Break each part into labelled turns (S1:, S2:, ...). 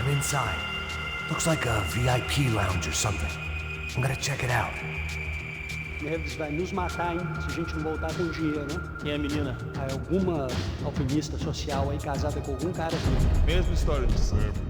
S1: Inside. Looks like a VIP lounge or something. I'm gonna check it out.
S2: Eles vai nos matar, hein? Se a gente não voltar com dinheiro, né?
S3: E a menina?
S2: Alguma alpinista social aí casada com algum cara aqui.
S4: Mesma história de sempre.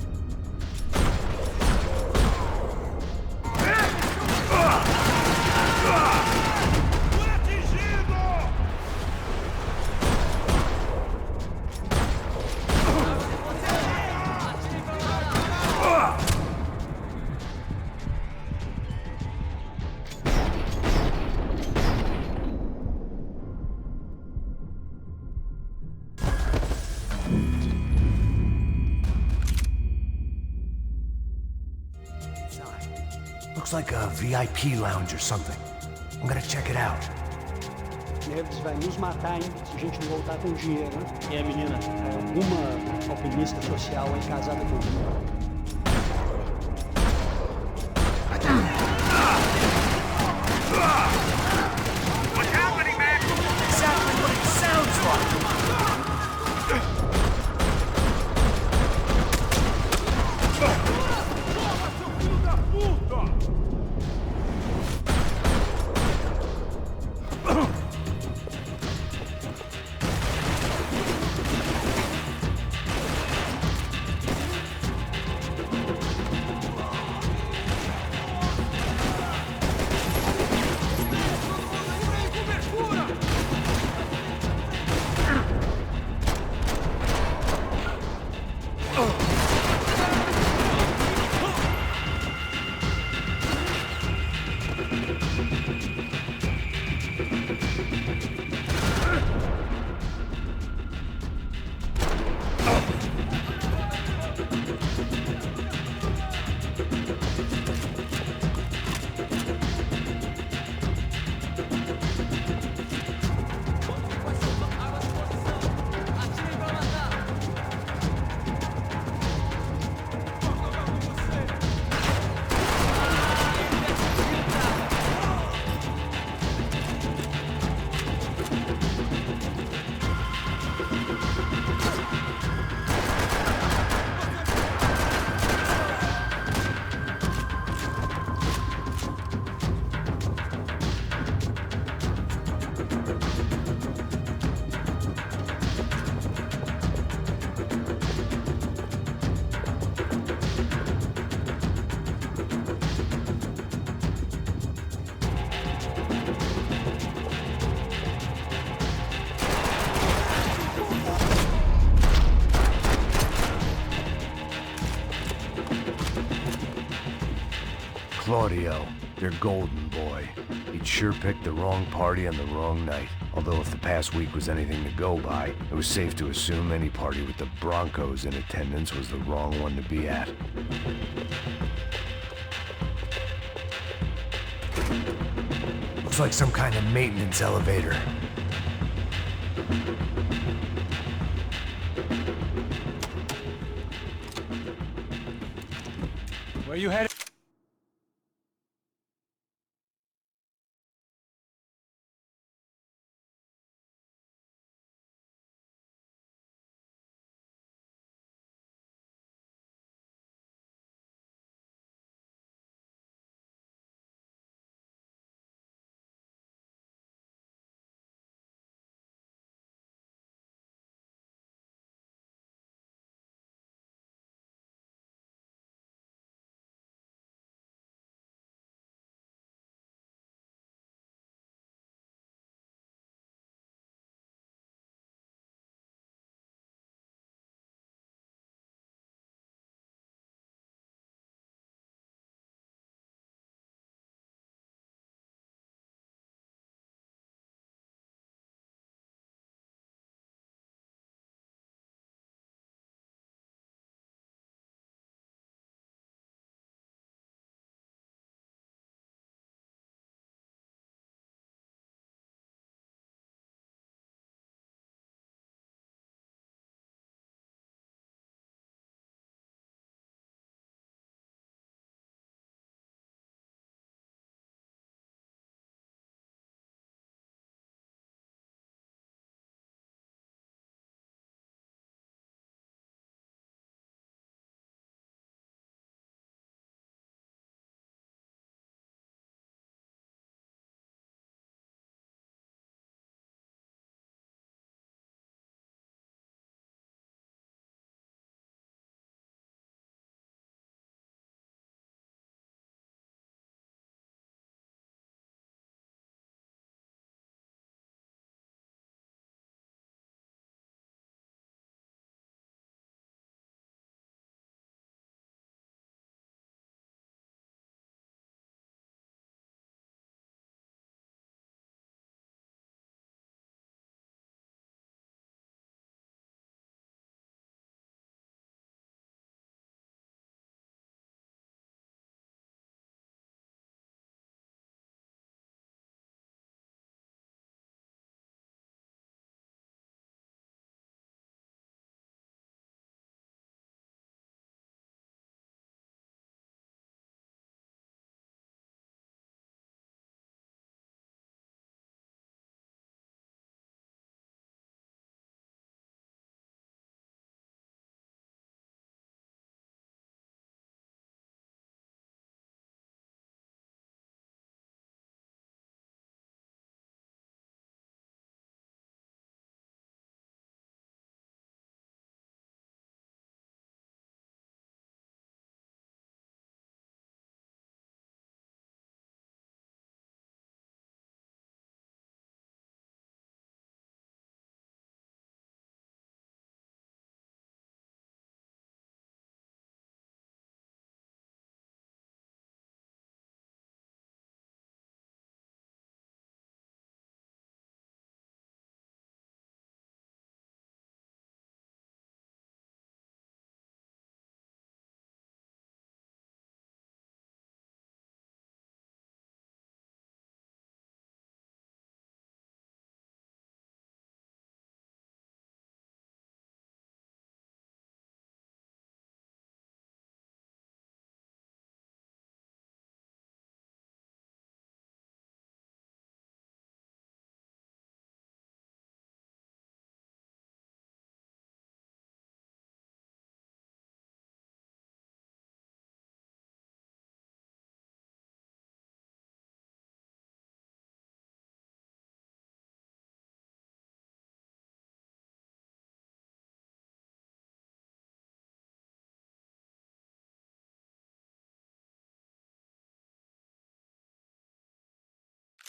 S1: Looks like a VIP lounge or something. I'm gonna check it out.
S2: Eles vai nos matar, hein? Se a gente não voltar com dinheiro, né?
S3: E a menina?
S2: Alguma alpinista social aí casada com algum.
S1: Exactly what it sounds like! Claudio, their golden boy. He'd sure picked the wrong party on the wrong night. Although if the past week was anything to go by, it was safe to assume any party with the Broncos in attendance was the wrong one to be at. Looks like some kind of maintenance elevator.
S3: Where you headed?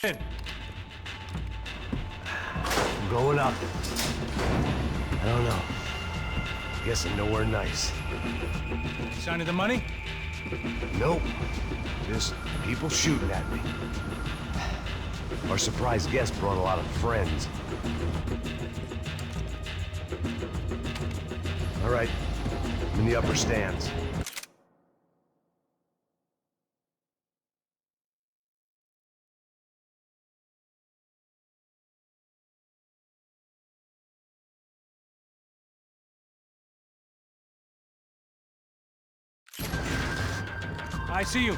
S1: I'm going up. I don't know. Guessing nowhere nice.
S3: Sign of the money?
S1: Nope. Just people shooting at me. Our surprise guest brought a lot of friends. All right. I'm in the upper stands.
S3: I see you.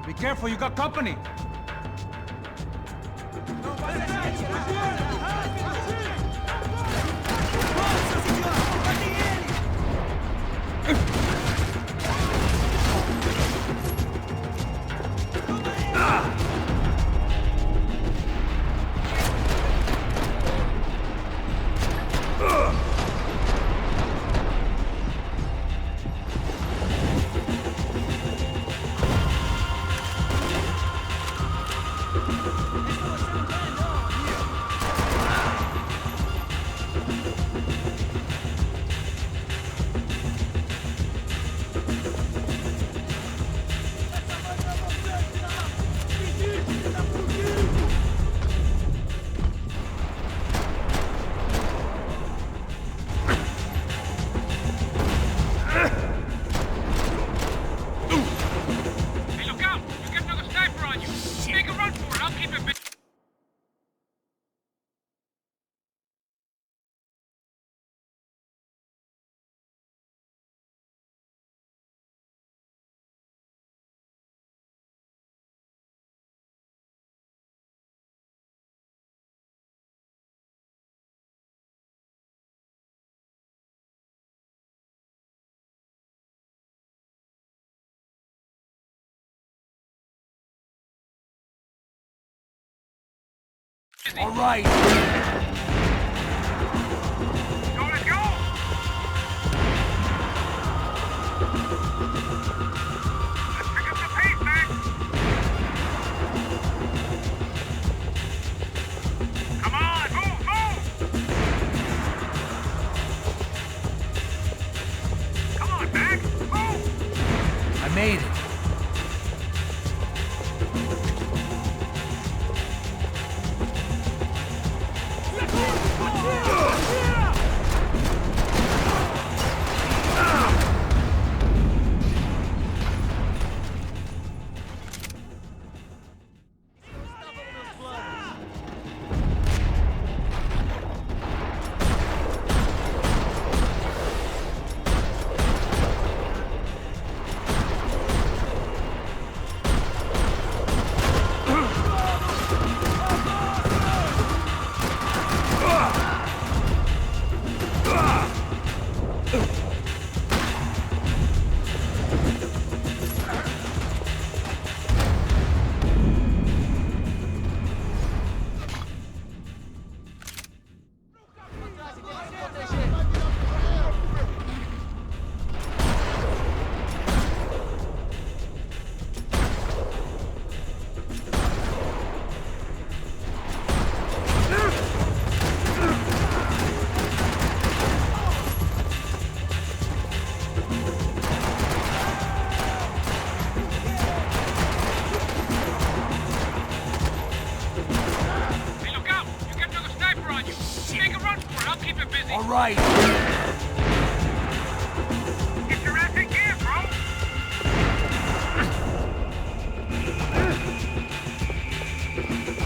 S3: Be careful, you got company.
S1: All right.
S3: Go, let's go! Let's pick up the pace, man! Come on, move, move! Come on, Mac, move!
S1: I made it. All right.
S3: Get your ass in gear, bro!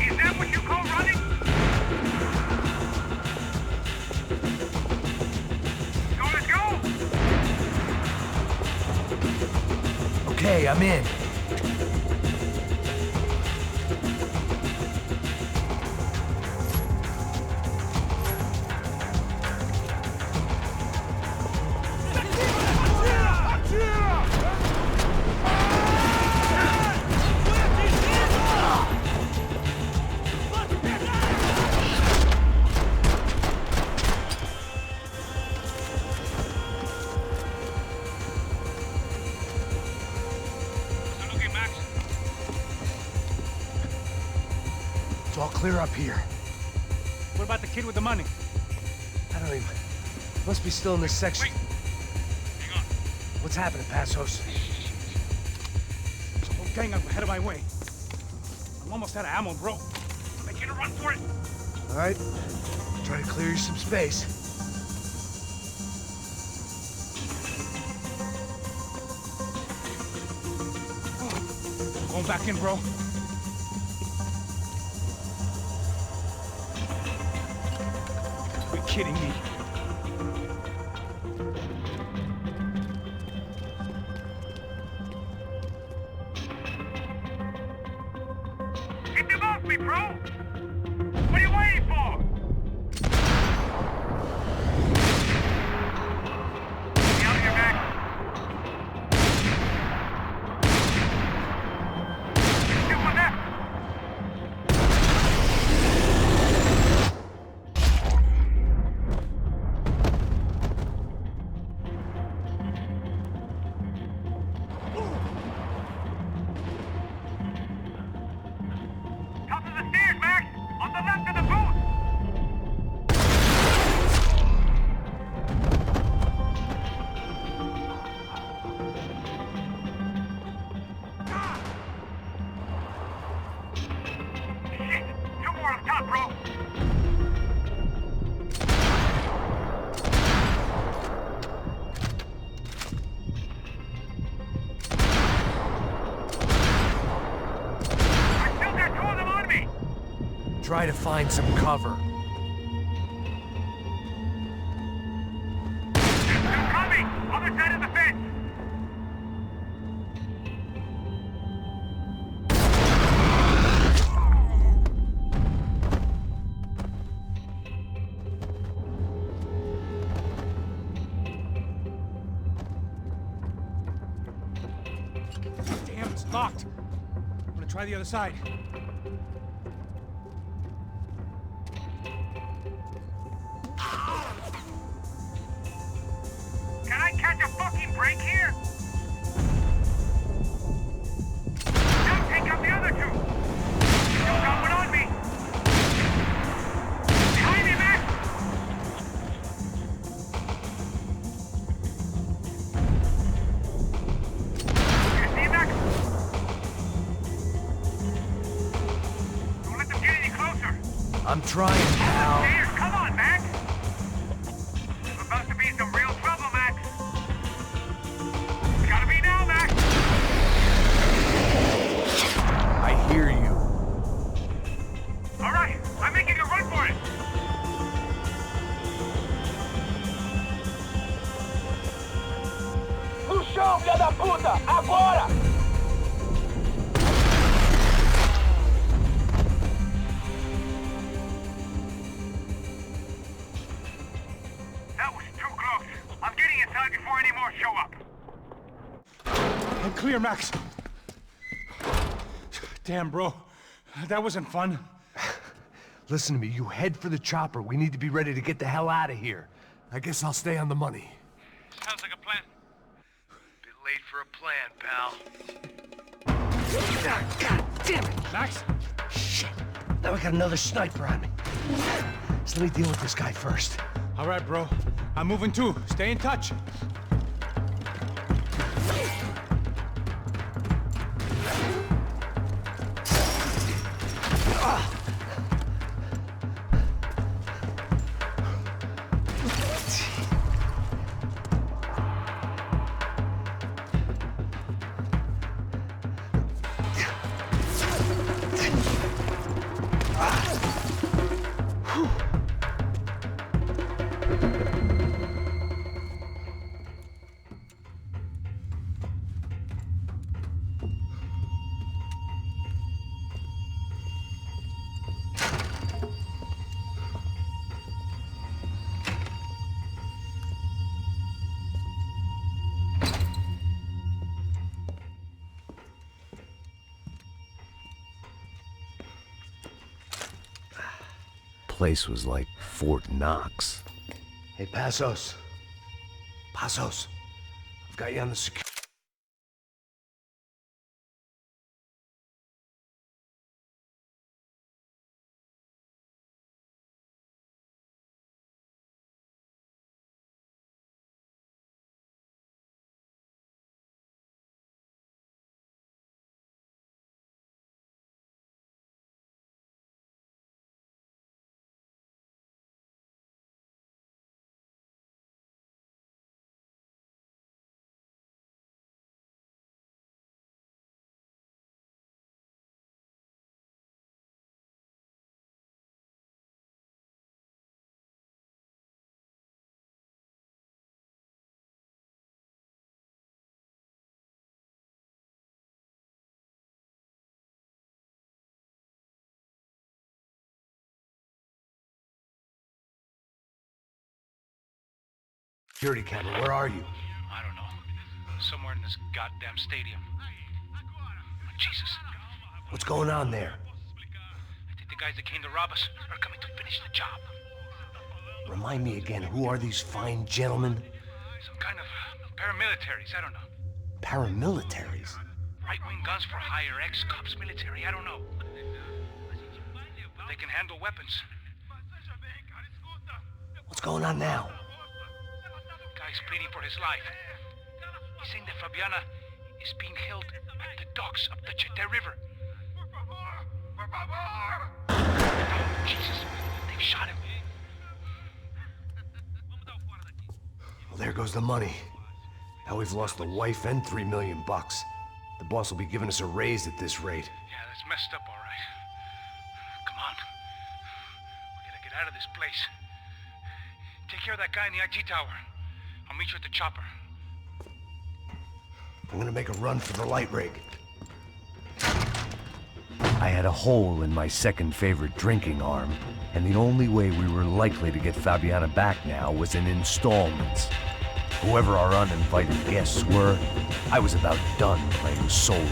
S3: Is that what you call running? Go, let's go!
S1: Okay, I'm in. It's all clear up here.
S3: What about the kid with the money?
S1: I don't even... Must be still in this section.
S3: Wait. Hang on.
S4: What's happening, Passos?
S3: There's a whole gang up ahead of my way. I'm almost out of ammo, bro. I need you to run for it.
S4: All right. Try to clear you some space.
S3: Going back in, bro. You're kidding me.
S5: Get them off me, bro! What are you waiting for? Get out of here, Max. Two more left. Top of the stairs, Max! On the left of the booth! Shit! Two more on top, bro! I still got two of them on me!
S4: Try to find some cover.
S5: They're coming! Other side of the fence!
S3: Damn, it's locked. I'm gonna try the other side.
S5: Can I catch a fucking break here? Now take out the other two! Still got one on me! Behind me, Max! You see, Max? Don't let them get any closer!
S4: I'm trying, pal.
S5: Stairs, come on, Max! There's about to be some real trouble, Max! It's gotta be now, Max!
S4: I hear you.
S5: All right, I'm making a run for it!
S6: No chão, filha da puta! Agora!
S5: That was too close. I'm getting inside before any more show up.
S3: I'm clear, Max. Damn, bro. That wasn't fun.
S4: Listen to me. You head for the chopper. We need to be ready to get the hell out of here. I guess I'll stay on the money.
S5: Sounds like a plan.
S4: Bit late for a plan, pal.
S2: God damn it!
S3: Max?
S2: Shit. Now I got another sniper on me.
S4: So let me deal with this guy first.
S3: All right, bro. I'm moving too. Stay in touch.
S1: Place was like Fort Knox.
S4: Hey, Passos. Passos. I've got you on the security. security camera. Where are you?
S3: I don't know. Somewhere in this goddamn stadium. Jesus.
S4: What's going on there?
S3: I think the guys that came to rob us are coming to finish the job.
S4: Remind me again, who are these fine gentlemen?
S3: Some kind of paramilitaries, I don't know.
S4: Paramilitaries?
S3: Right-wing guns for hire, ex-cops, military, I don't know. They can handle weapons.
S4: What's going on now?
S3: Guy's pleading for his life. He's saying that Fabiana is being held at the docks up the Chete River. Oh, Jesus, they've shot him.
S4: Well, there goes the money. Now we've lost the wife and $3 million. The boss will be giving us a raise at this rate.
S3: Yeah, that's messed up, all right. Come on. We gotta get out of this place. Take care of that guy in the IT tower. I'll meet you at the chopper.
S4: I'm gonna make a run for the light rig.
S1: I had a hole in my second favorite drinking arm, and the only way we were likely to get Fabiana back now was in installments. Whoever our uninvited guests were, I was about done playing soldiers.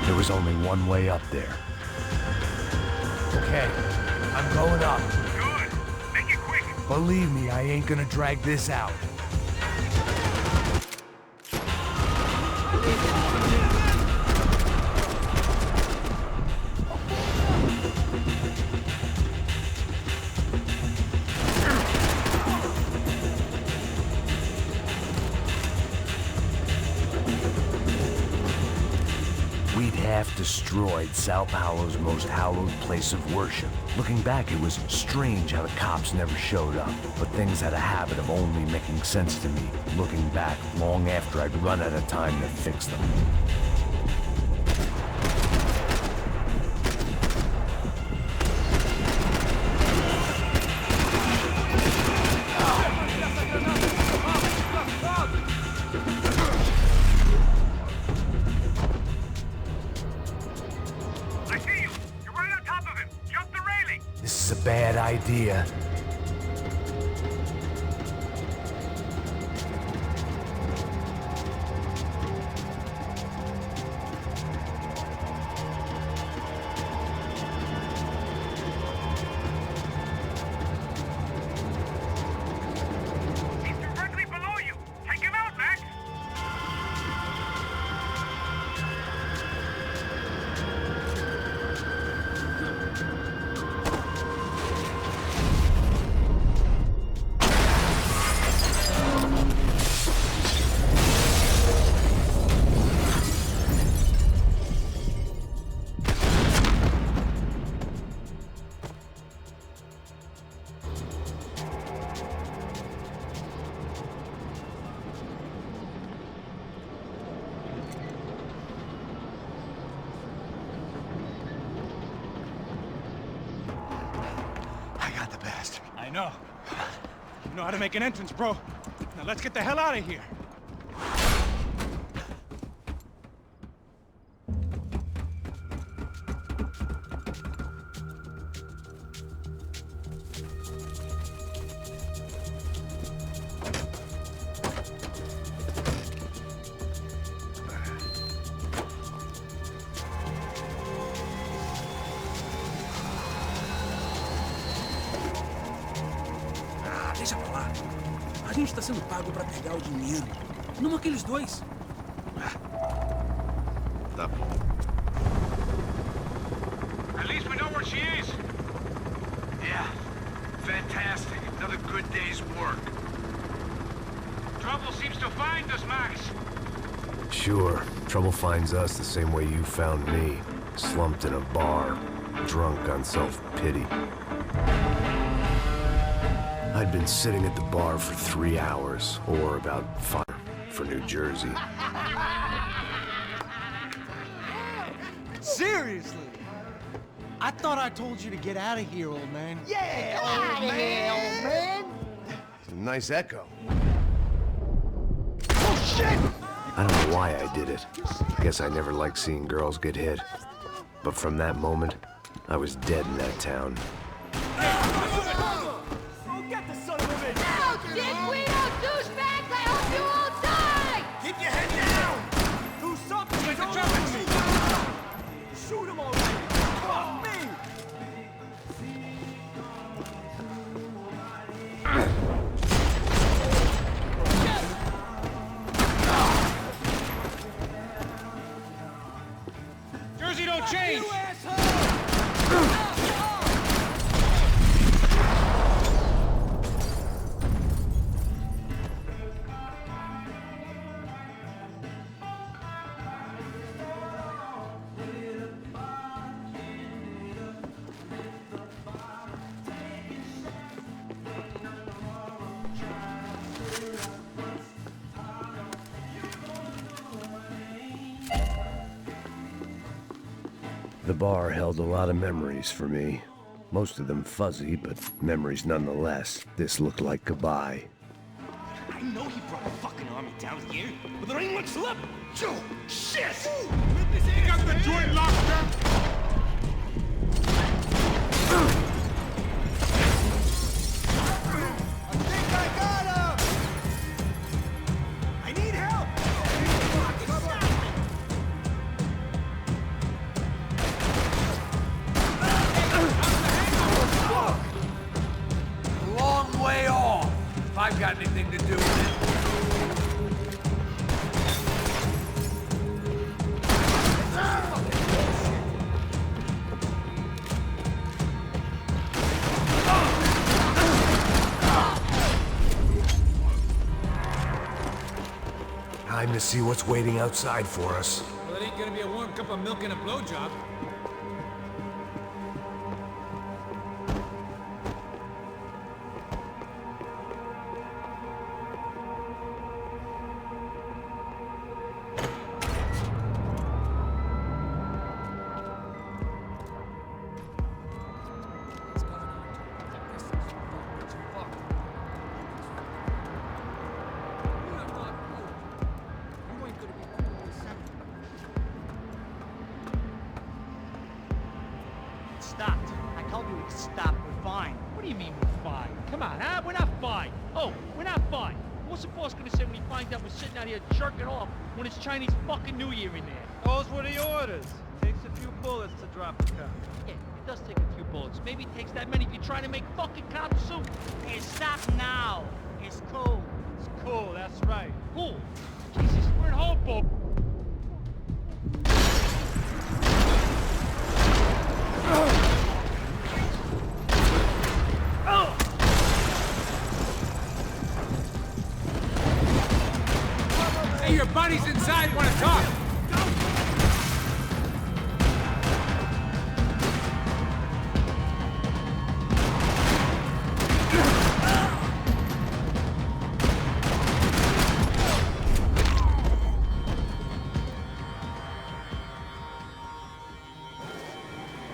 S1: There was only one way up there.
S4: Okay, I'm going up.
S5: Good. Make it quick.
S4: Believe me, I ain't gonna drag this out.
S1: We'd half destroyed Sao Paulo's most hallowed place of worship. Looking back, it was strange how the cops never showed up, but things had a habit of only making sense to me, looking back long after I'd run out of time to fix them.
S5: I see you. You're right on top of him. Jump the railing.
S4: This is a bad idea.
S5: He's directly below you. Take him out, Max.
S4: I got the bastard.
S3: I know. You know how to make an entrance, bro. Now let's get the hell out of here.
S7: gente tá sendo pago pra pegar o dinheiro. Não aqueles dois.
S4: Tá bom.
S3: At least we know where she is.
S1: Yeah. Fantastic. Another good day's work.
S3: Trouble seems to find us, Max.
S1: Sure. Trouble finds us the same way you found me. Slumped in a bar. Drunk on self-pity. I'd been sitting at the bar for 3 hours, or about 5 for New Jersey.
S8: Seriously? I thought I told you to get out of here, old man.
S2: Yeah, old man.
S4: It's a nice echo.
S8: Oh, shit!
S1: I don't know why I did it. I guess I never liked seeing girls get hit. But from that moment, I was dead in that town.
S6: Get the son of a bitch! No, dickweedo douchebags! I hope you all die!
S8: Keep your head down!
S6: Do something!
S3: Like the trumpets!
S6: Shoot him already! Fuck me!
S3: Jersey don't change!
S1: The bar held a lot of memories for me. Most of them fuzzy, but memories nonetheless. This looked like goodbye.
S8: I know he brought a fucking army down here, but there ain't much left. Joe, shit!
S3: You got the joint locked up!
S8: I need help!
S7: Long way off, if I've got anything to do with it.
S1: Time to see what's waiting outside for us.
S7: Well, it ain't gonna be a warm cup of milk and a blowjob.
S2: Stopped. I told you we stopped. We're fine.
S9: What do you mean we're fine? Come on, huh? We're not fine. Oh, we're not fine. What's the boss gonna say when he finds out we're sitting out here jerking off when it's Chinese fucking New Year in there?
S10: Those were the orders. Takes a few bullets to drop the cop.
S9: Yeah, it does take a few bullets. Maybe it takes that many if you're trying to make fucking cop soup.
S2: Hey, stop now. It's cool.
S10: It's cool, that's right.
S9: Cool. Jesus, we're in Hobo.
S7: Hey, your buddies inside want to talk.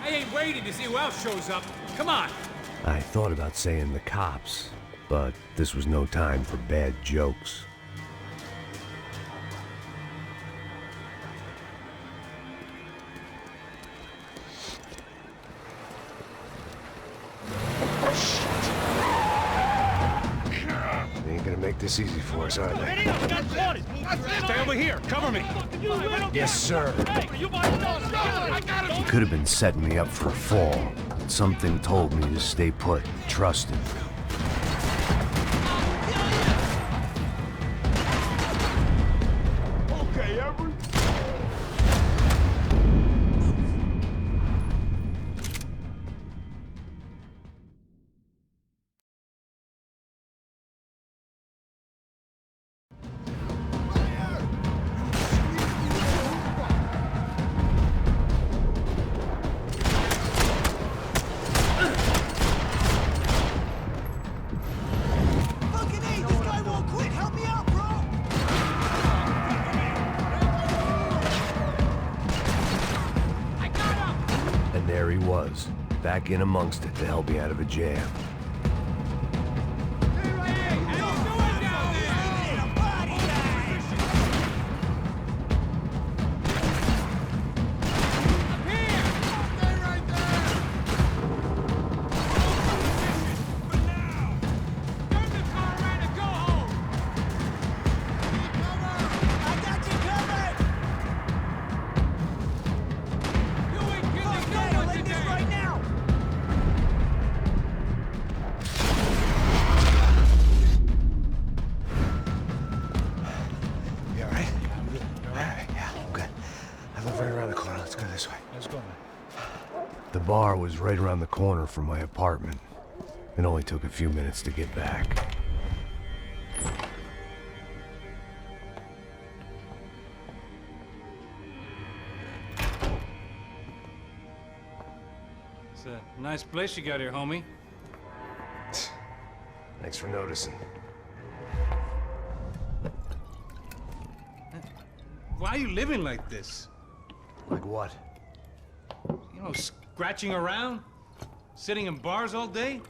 S7: I ain't waiting to see who else shows up. Come on.
S1: I thought about saying the cops, but this was no time for bad jokes. They ain't gonna make this easy for us, are they?
S3: Stay over here! Cover me!
S1: Yes, sir. He could have been setting me up for a fall. Something told me to stay put, trust him. There he was, back in amongst it to help me out of a jam. The bar was right around the corner from my apartment. It only took a few minutes to get back.
S3: It's a nice place you got here, homie.
S4: Thanks for noticing.
S3: Why are you living like this?
S4: Like what?
S3: You know, scratching around? Sitting in bars all day?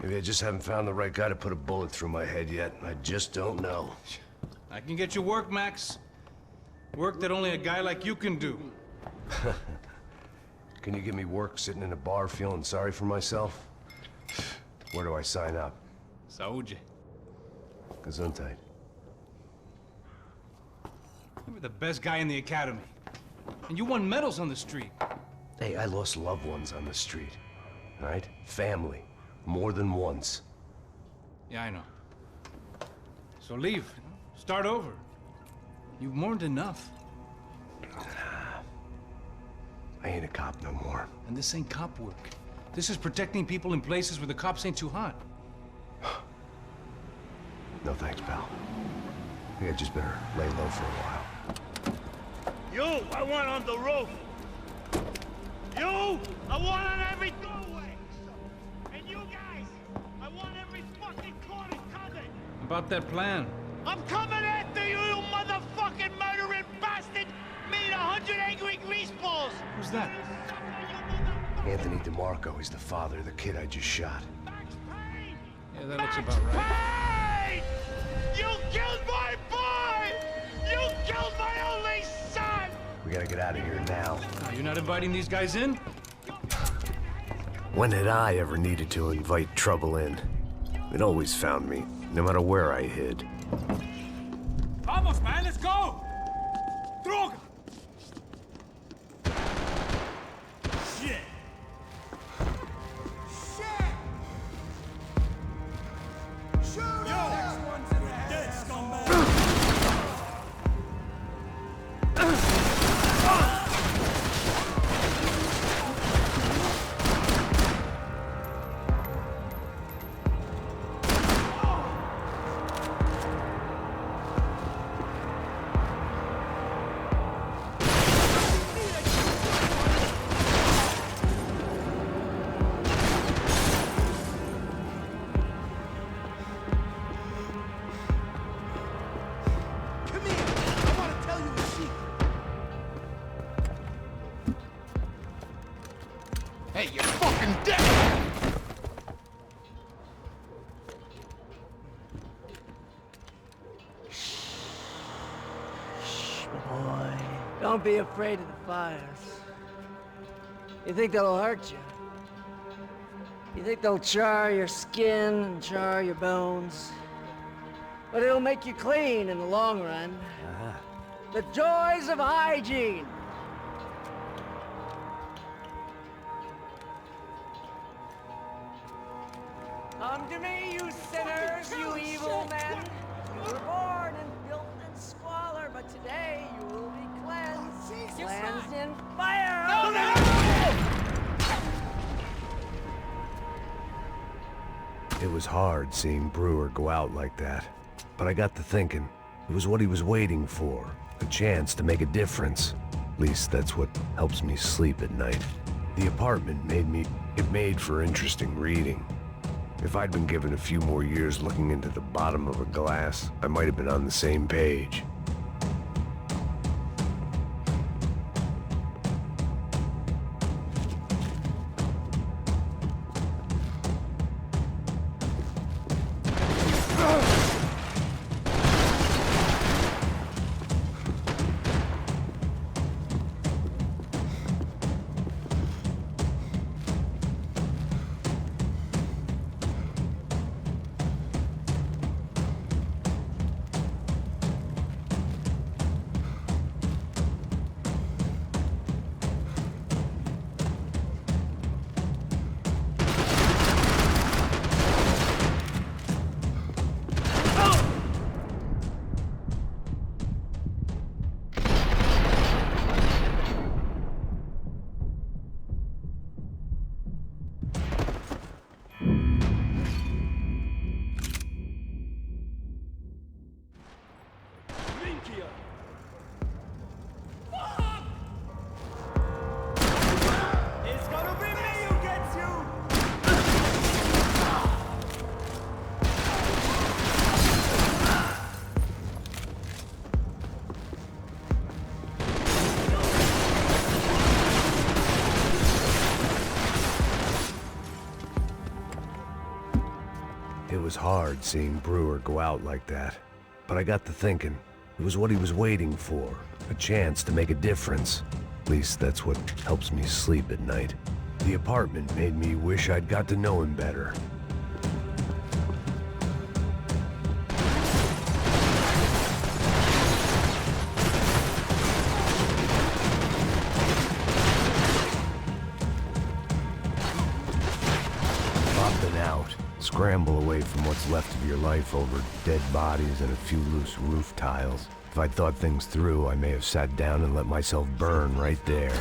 S4: Maybe I just haven't found the right guy to put a bullet through my head yet. I just don't know.
S3: I can get you work, Max. Work that only a guy like you can do.
S4: Can you give me work sitting in a bar feeling sorry for myself? Where do I sign up?
S3: Saúde.
S4: Gesundheit.
S3: You were the best guy in the academy. And you won medals on the street.
S4: Hey, I lost loved ones on the street. All right? Family. More than once.
S3: Yeah, I know. So leave. Start over. You've mourned enough.
S4: I ain't a cop no more.
S3: And this ain't cop work. This is protecting people in places where the cops ain't too hot.
S4: No thanks, pal. I think I just better lay low for a while.
S5: You, I want on the roof. You, I want on every doorway. And you guys, I want every fucking corner covered.
S3: About that plan.
S5: I'm coming after you, you motherfucking murdering bastard! Made 100 angry greaseballs!
S3: Who's that?
S4: Anthony DeMarco. He's the father of the kid I just shot.
S5: Payne!
S3: Yeah, that looks about right.
S5: Payne! You killed my boy! You killed my only son!
S4: We gotta get out of here now.
S3: You're not inviting these guys in?
S1: When had I ever needed to invite trouble in? It always found me, no matter where I hid.
S7: Vamos, man, let's go! Droga! Shit!
S6: Shit! Shoot him! Next one's in the head, dead scumbag!
S5: Hey, you're fucking dead!
S11: Shh, boy. Don't be afraid of the fires. You think they'll hurt you? You think they'll char your skin and char your bones? But it'll make you clean in the long run. The joys of hygiene! Come to me, you sinners, you evil men! You were born in filth and squalor,
S1: It was hard seeing Brewer go out like that, but I got to thinking, it was what he was waiting for, a chance to make a difference. At least that's what helps me sleep at night. The apartment made for interesting reading. If I'd been given a few more years looking into the bottom of a glass, I might have been on the same page. It was hard seeing Brewer go out like that, but I got to thinking, it was what he was waiting for, a chance to make a difference. At least that's what helps me sleep at night. The apartment made me wish I'd got to know him better. Popping out. Scramble away from what's left of your life over dead bodies and a few loose roof tiles. If I'd thought things through, I may have sat down and let myself burn right there.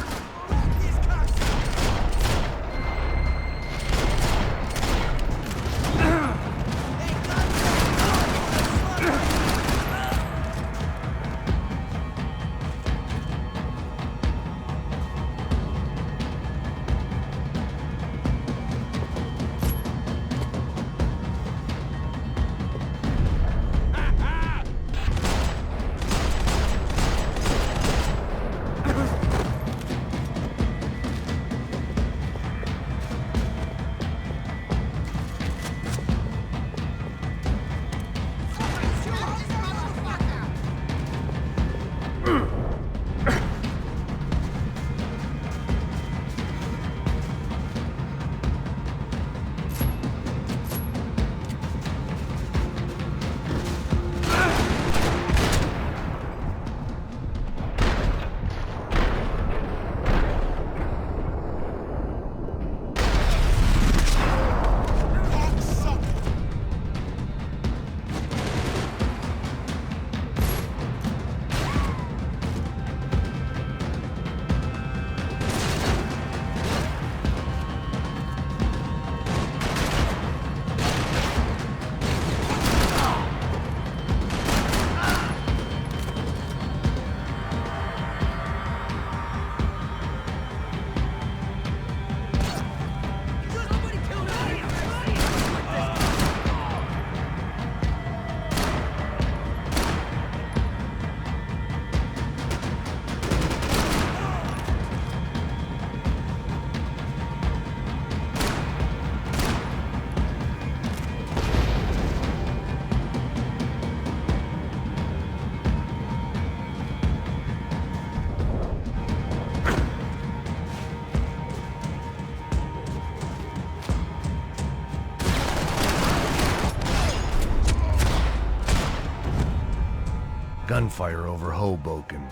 S1: Gunfire over Hoboken.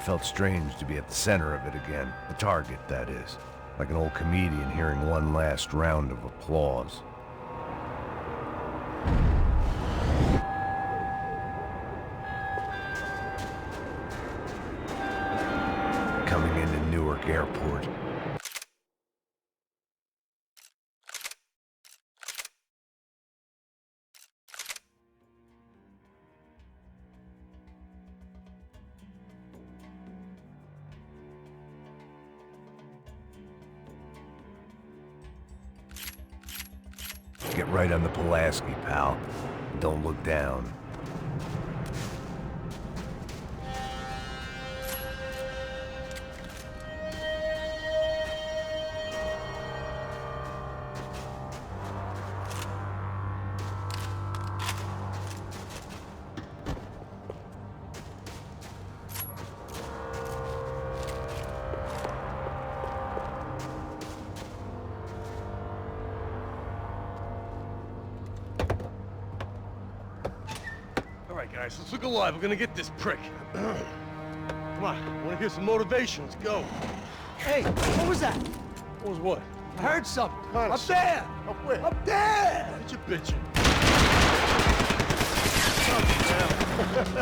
S1: Felt strange to be at the center of it again. The target, that is. Like an old comedian hearing one last round of applause. Coming into Newark Airport. Get right on the Pulaski, pal. Don't look down.
S8: Alright, guys, let's look alive. We're gonna get this prick. Come on, I wanna hear some motivation. Let's go.
S2: Hey, what was that?
S8: What was what?
S2: I heard something.
S8: Kinda
S2: Up there!
S8: Up where?
S2: Up there!
S8: What you bitching?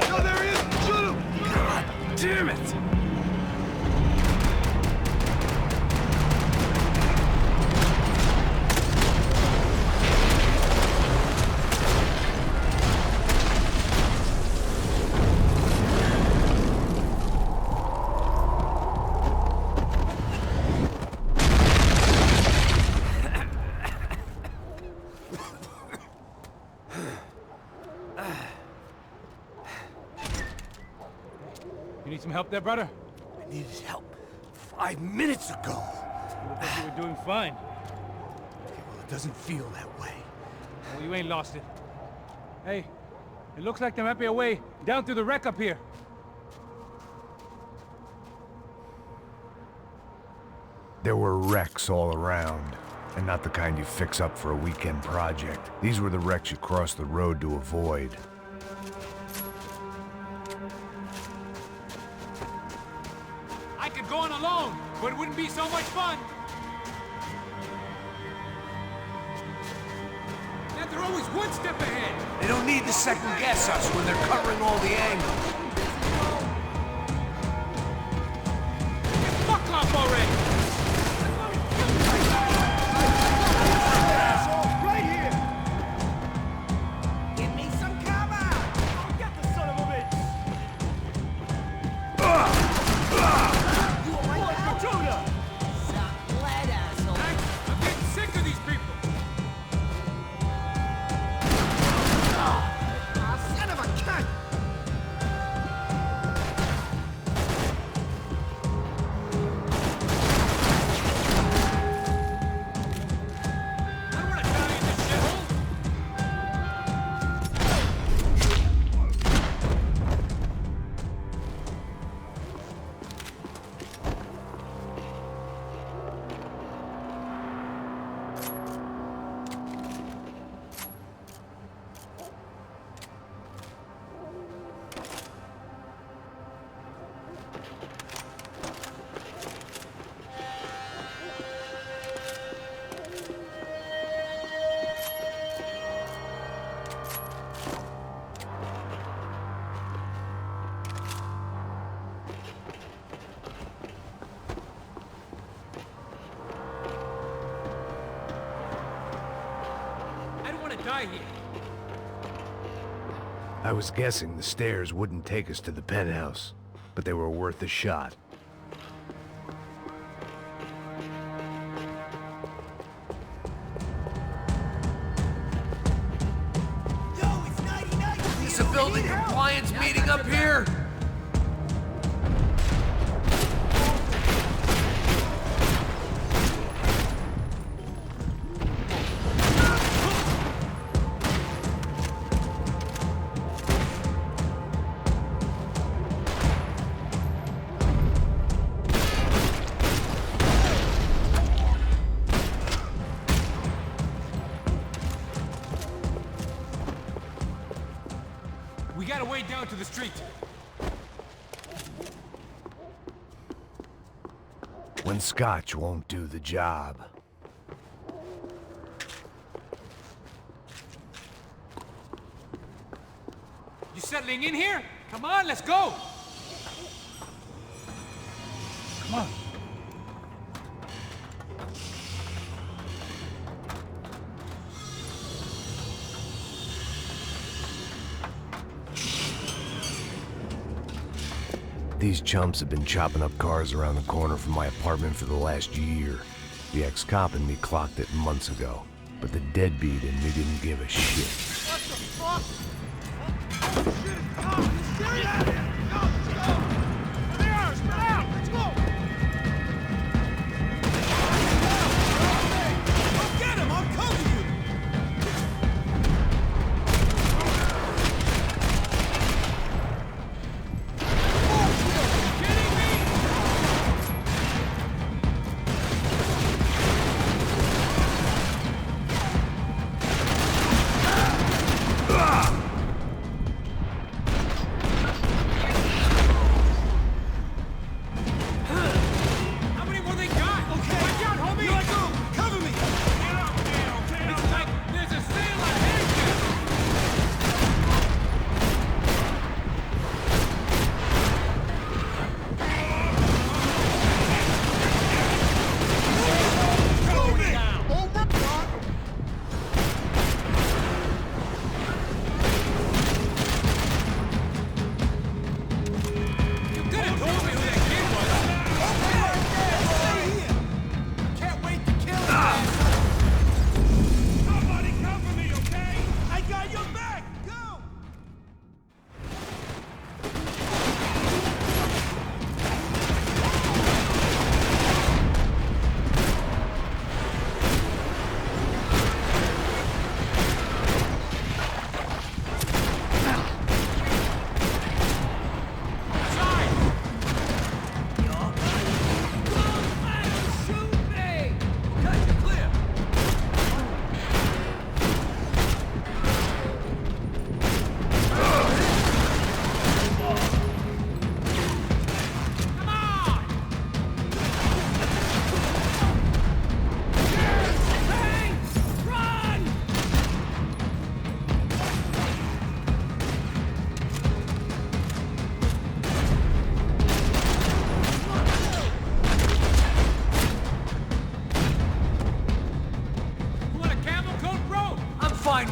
S8: No, there he is! Shoot him!
S1: God damn it!
S7: You need some help there, brother?
S8: I needed help 5 minutes ago.
S7: You look like you were doing fine.
S8: Well, it doesn't feel that way.
S7: Well, you ain't lost it. Hey, it looks like there might be a way down through the wreck up here.
S1: There were wrecks all around, and not the kind you fix up for a weekend project. These were the wrecks you cross the road to avoid.
S7: I could go on alone, but it wouldn't be so much fun. And they're always one step ahead.
S1: They don't need to second guess us when they're covering all the angles.
S7: Fuck off already!
S2: Right here!
S5: Give me some cover! Oh, get the son of a bitch! You are my intruder! Suck lead, asshole!
S7: Hey, I'm getting sick of these people.
S5: Oh, son of a cunt!
S7: I don't want to die in this shithole. I don't want to die here.
S1: I was guessing the stairs wouldn't take us to the penthouse, but they were worth a shot.
S5: Yo, it's 99!
S1: Is a building compliance meeting up here?
S7: We gotta wade down to the street.
S1: When scotch won't do the job.
S7: You settling in here? Come on, let's go. Come on.
S1: These chumps have been chopping up cars around the corner from my apartment for the last year. The ex-cop and me clocked it months ago. But the deadbeat in me didn't give a shit.
S5: What the fuck? Oh, shit, it's Tom! You serious? Get out of here! Go, let's go! There they are! Spread out! Let's go! Go get him! I'll cover you!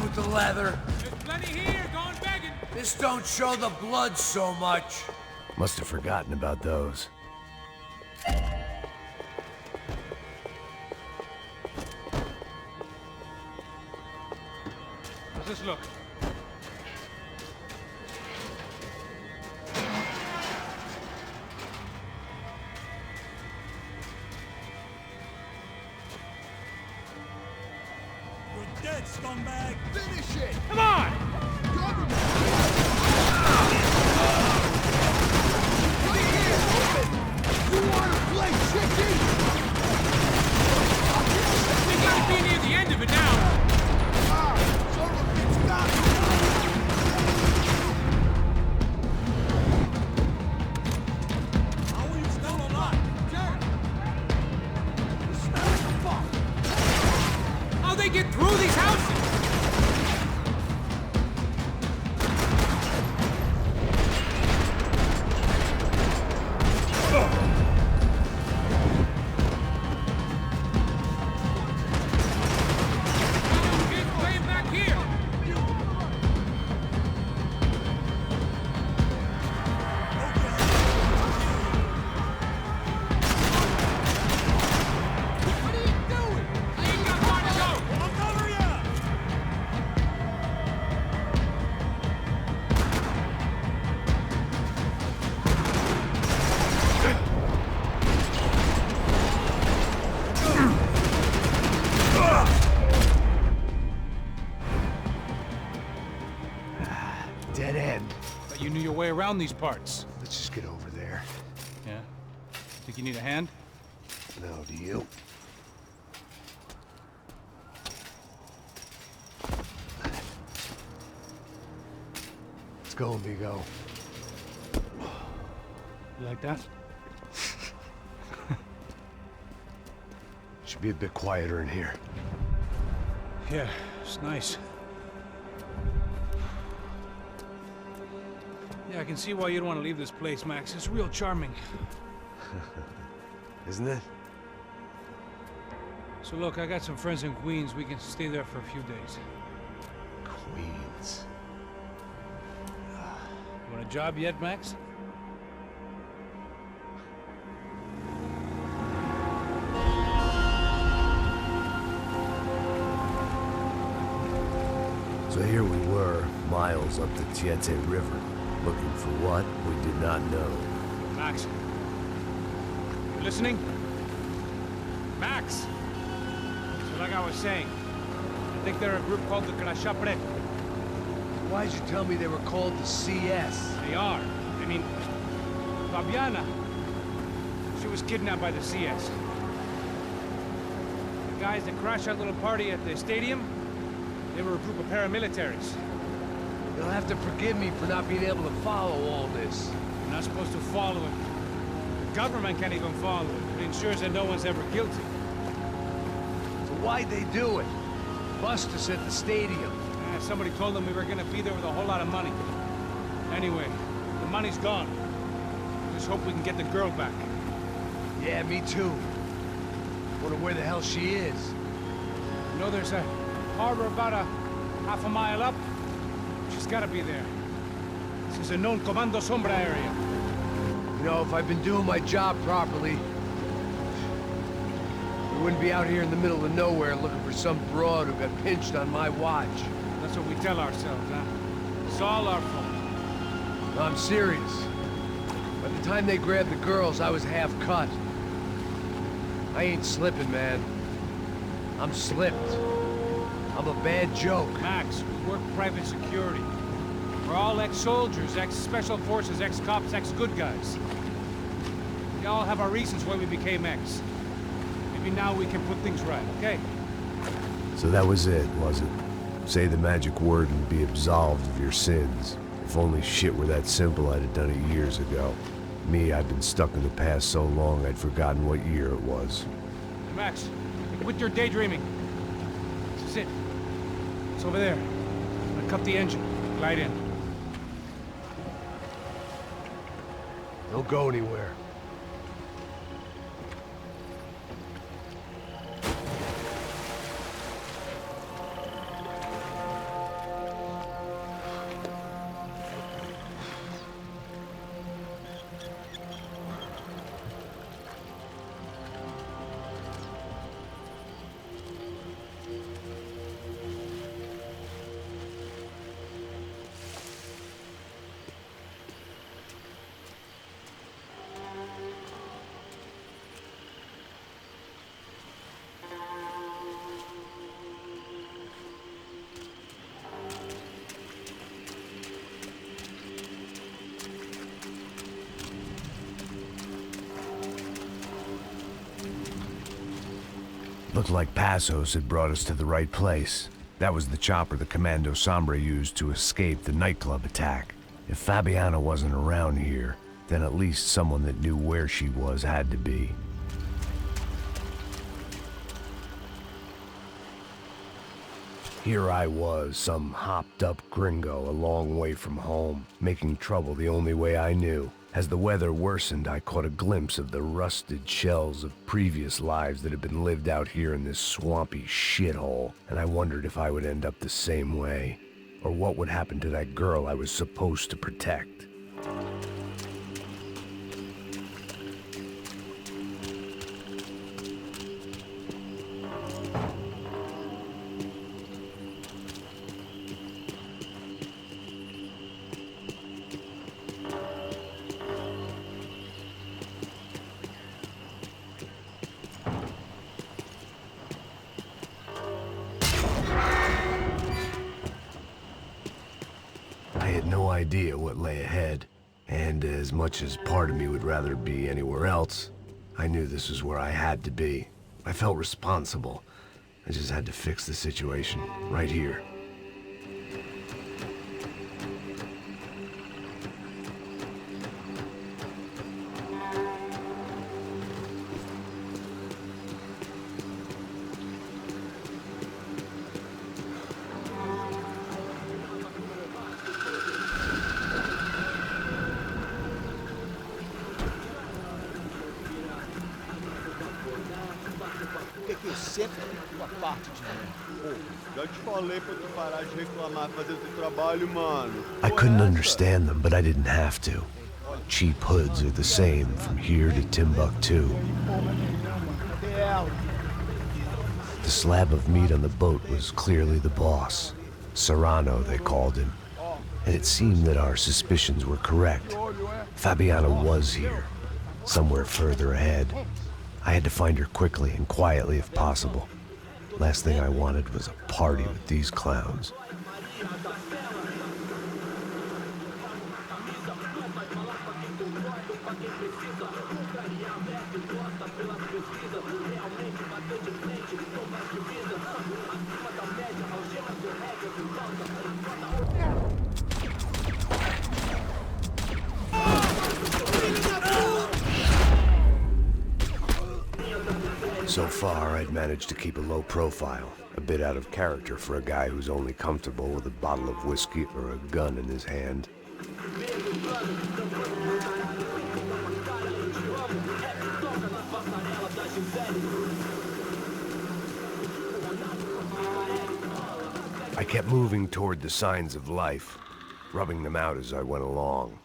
S12: With the leather.
S7: There's plenty here, going begging.
S12: This don't show the blood so much.
S1: Must have forgotten about those.
S7: How's this look?
S5: Dead, scumbag! Finish it!
S7: Come on!
S5: Right here, open! You wanna play chicken?
S7: We gotta be near the end of it now!
S5: Son of a bitch, stop! How are you still alive? Jared!
S7: How'd they get through these houses?
S4: Dead end.
S7: But you knew your way around these parts.
S4: Let's just get over there.
S7: Yeah? Think you need a hand?
S4: No, do you? Let's go, amigo.
S7: You like that?
S4: Should be a bit quieter in here.
S7: Yeah, it's nice. Yeah, I can see why you'd want to leave this place, Max. It's real charming.
S4: Isn't it?
S7: So look, I got some friends in Queens. We can stay there for a few days.
S4: Queens.
S7: You want a job yet, Max?
S1: vessels up the Tietê River. Looking for what? We did not know.
S7: Max. You listening? Max! So like I was saying, I think they're a group called the Crashapre.
S12: Why'd you tell me they were called the CS?
S7: They are. I mean, Fabiana. She was kidnapped by the CS. The guys that crashed that little party at the stadium, they were a group of paramilitaries.
S12: You'll have to forgive me for not being able to follow all this.
S7: You're not supposed to follow it. The government can't even follow it. It ensures that no one's ever guilty.
S12: So why'd they do it? Bust us at the stadium.
S7: Somebody told them we were gonna be there with a whole lot of money. Anyway, the money's gone. Just hope we can get the girl back.
S12: Yeah, me too. Wonder where the hell she is.
S7: You know, there's a harbor about a half a mile up. She's gotta be there. This is a known Comando Sombra area.
S12: You know, if I've been doing my job properly, we wouldn't be out here in the middle of nowhere looking for some broad who got pinched on my watch.
S7: That's what we tell ourselves, huh? It's all our fault.
S12: No, I'm serious. By the time they grabbed the girls, I was half cut. I ain't slipping, man. I'm slipped. I'm a bad joke.
S7: Max, we work private security. We're all ex-soldiers, ex-special forces, ex-cops, ex-good guys. We all have our reasons why we became ex. Maybe now we can put things right, okay?
S1: So that was it, was it? Say the magic word and be absolved of your sins. If only shit were that simple, I'd have done it years ago. Me, I've been stuck in the past so long I'd forgotten what year it was.
S7: Hey, Max, quit your daydreaming. This is it. It's over there. I'm gonna cut the engine. Glide in.
S12: Don't go anywhere.
S1: Looked like Passos had brought us to the right place. That was the chopper the Comando Sombra used to escape the nightclub attack. If Fabiana wasn't around here, then at least someone that knew where she was had to be. Here I was, some hopped-up gringo a long way from home, making trouble the only way I knew. As the weather worsened, I caught a glimpse of the rusted shells of previous lives that had been lived out here in this swampy shithole, and I wondered if I would end up the same way, or what would happen to that girl I was supposed to protect. Idea what lay ahead, and as much as part of me would rather be anywhere else, I knew this was where I had to be. I felt responsible. I just had to fix the situation right here.
S5: Eu sempre fico a parte de mim. Já te falei pra tu parar de reclamar, fazer teu trabalho, mano.
S1: I couldn't understand them, but I didn't have to. Cheap hoods are the same from here to Timbuktu. The slab of meat on the boat was clearly the boss. Serrano, they called him.
S4: and it seemed that our suspicions were correct. Fabiana was here, somewhere further ahead. I had to find her quickly and quietly if possible. Last thing I wanted was a party with these clowns. So far, I'd managed to keep a low profile, a bit out of character for a guy who's only comfortable with a bottle of whiskey or a gun in his hand. I kept moving toward the signs of life, rubbing them out as I went along.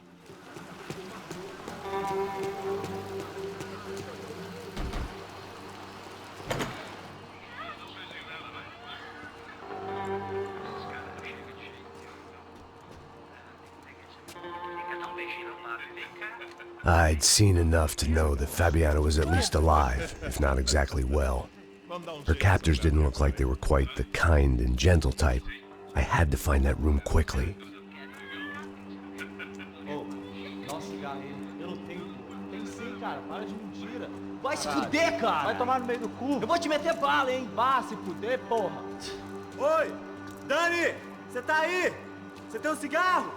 S4: I'd seen enough to know that Fabiana was at least alive, if not exactly well. Her captors didn't look like they were quite the kind and gentle type. I had to find that room quickly.
S8: Vai se fuder, cara!
S2: Vai tomar no meio do cu!
S8: Eu vou te meter bala, hein?
S2: Vá se fuder, porra!
S5: Oi! Dani! Você tá aí? Você tem um cigarro?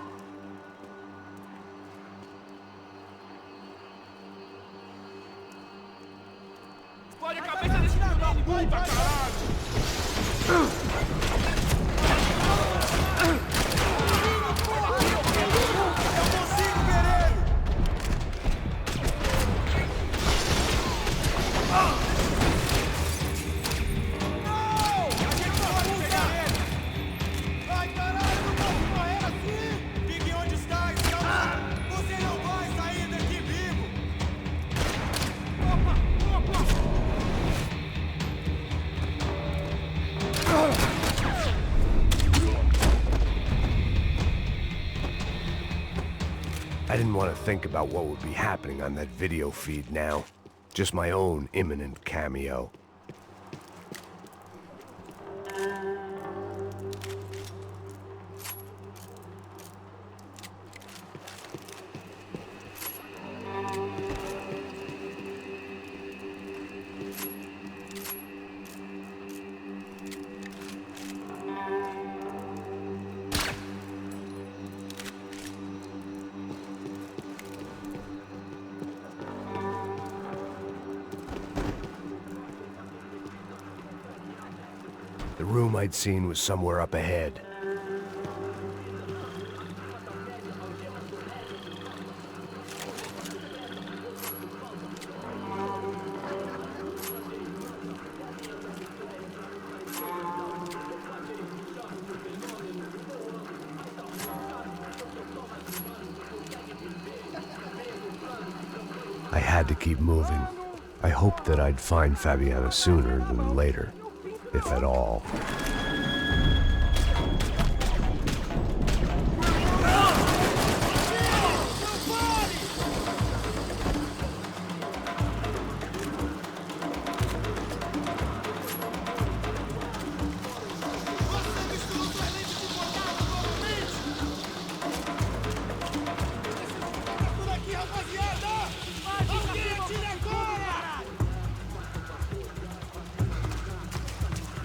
S8: Explode a cabeça desse filho da puta, caralho!
S5: Eu consigo ver ele! Não! A gente não pode pegar ele! Ai, caralho, não posso morrer assim! Fique onde está, escravo! Você não vai sair daqui vivo! Opa!
S4: I didn't want to think about what would be happening on that video feed now. Just my own imminent cameo. The room I'd seen was somewhere up ahead. I had to keep moving. I hoped that I'd find Fabiana sooner than later, if at all.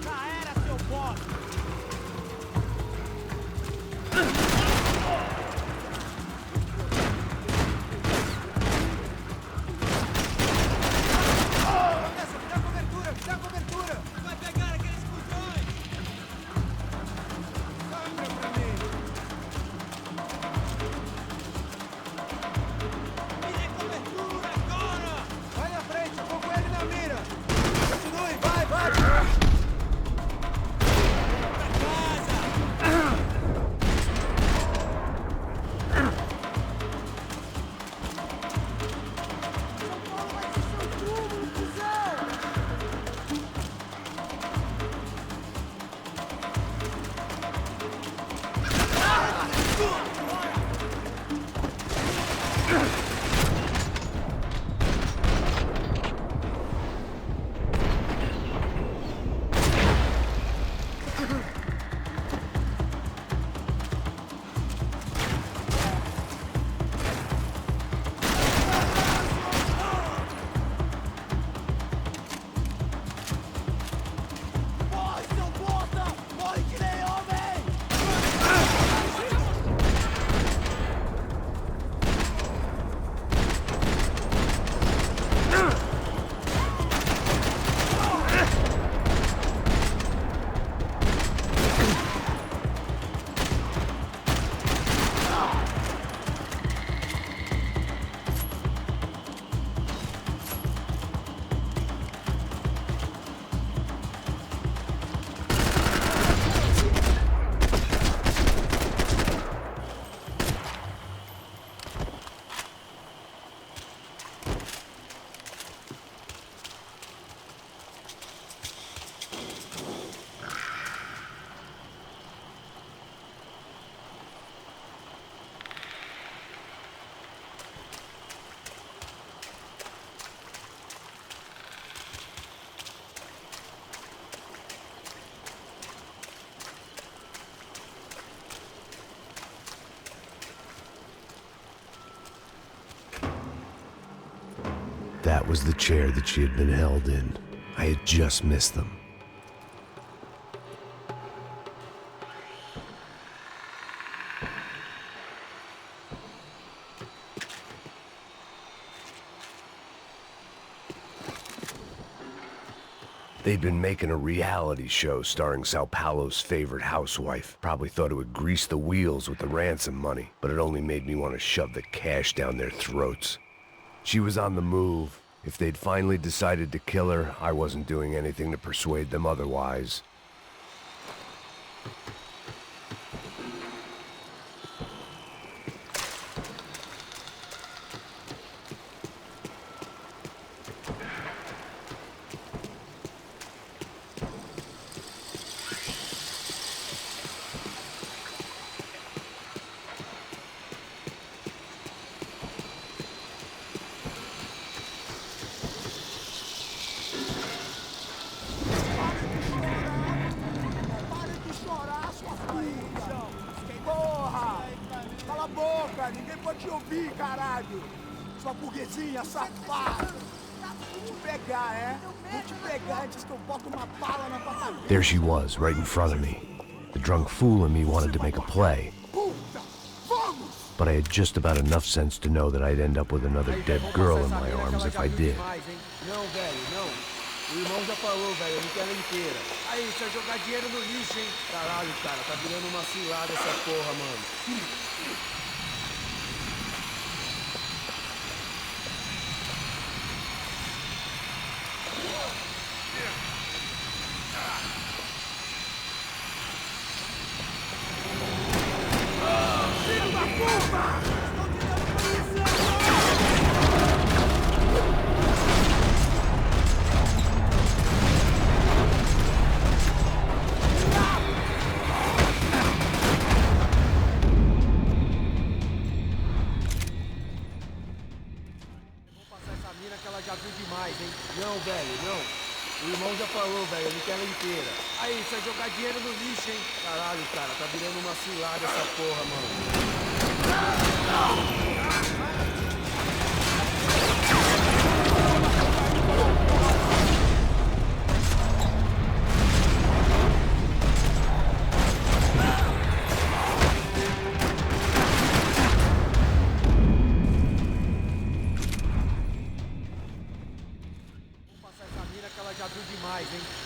S5: Já era, seu bosta!
S4: That was the chair that she had been held in. I had just missed them. They'd been making a reality show starring Sao Paulo's favorite housewife. Probably thought it would grease the wheels with the ransom money, but it only made me want to shove the cash down their throats. She was on the move. If they'd finally decided to kill her, I wasn't doing anything to persuade them otherwise.
S5: Ninguém pode te ouvir, caralho! Sua burguesinha safada! Vou te pegar, é? Vou te pegar antes que eu boto uma bala na tua cabeça!
S4: There she was, right in front of me. The drunk fool in me wanted to make a play. But I had just about enough sense to know that I'd end up with another dead girl in my arms if I did.
S5: Não, velho, não. O irmão já falou, velho, eu não quero ela inteira. Aí, você vai jogar dinheiro no lixo, hein? Caralho, cara, tá virando uma cilada essa porra, mano. Não, velho, não. O irmão já falou, velho, eu não quero ela inteira. Aí, você vai jogar dinheiro no lixo, hein? Caralho, cara, tá virando uma cilada essa porra, mano.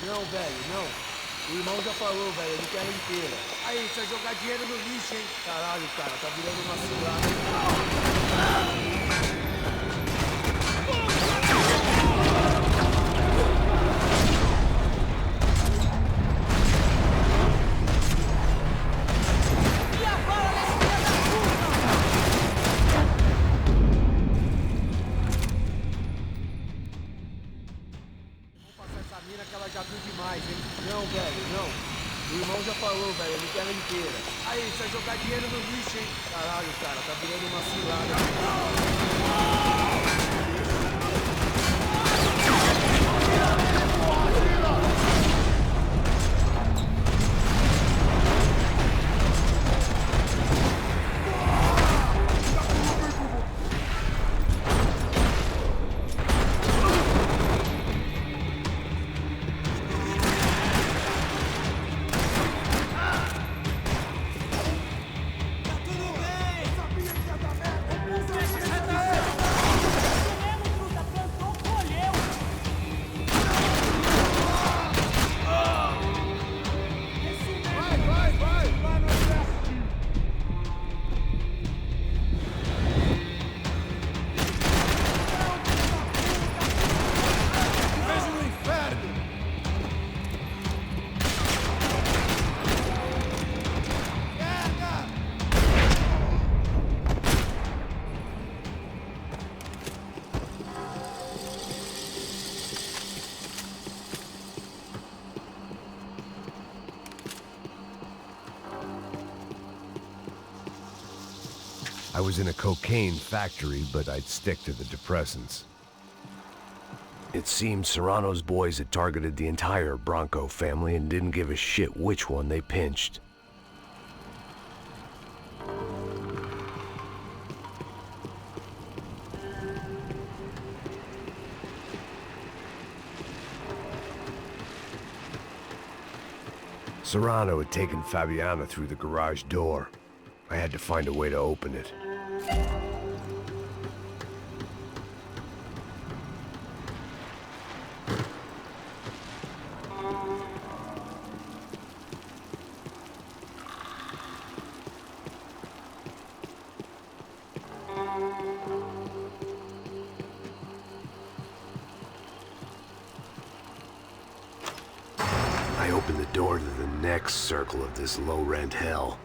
S5: Não, velho, não. O irmão já falou, velho, eu não quero ela inteira. Aí, você vai jogar dinheiro no lixo, hein? Caralho, cara, tá virando uma cilada. Não, velho, não. O irmão já falou, velho, eu não quero ela inteira. Aí, você vai jogar dinheiro no lixo, hein? Caralho, cara, tá virando uma cilada.
S4: I was in a cocaine factory, but I'd stick to the depressants. It seemed Serrano's boys had targeted the entire Bronco family and didn't give a shit which one they pinched.
S1: Serrano had taken Fabiana through the garage door. I had to find a way to open it. I opened the door to the next circle of this low-rent hell.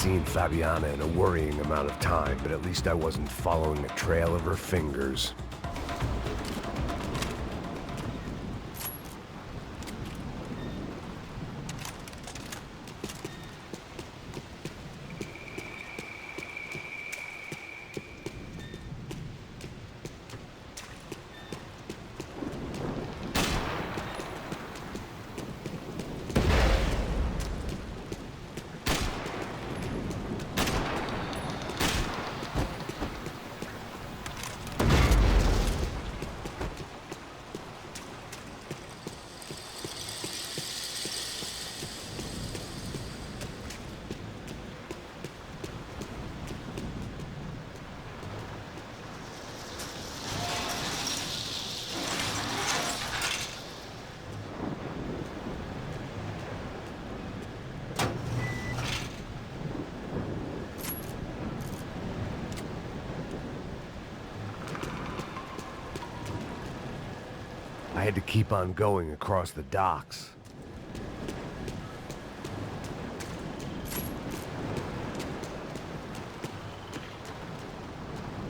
S4: seen Fabiana in a worrying amount of time, but at least I wasn't following a trail of her fingers. I had to keep on going across the docks.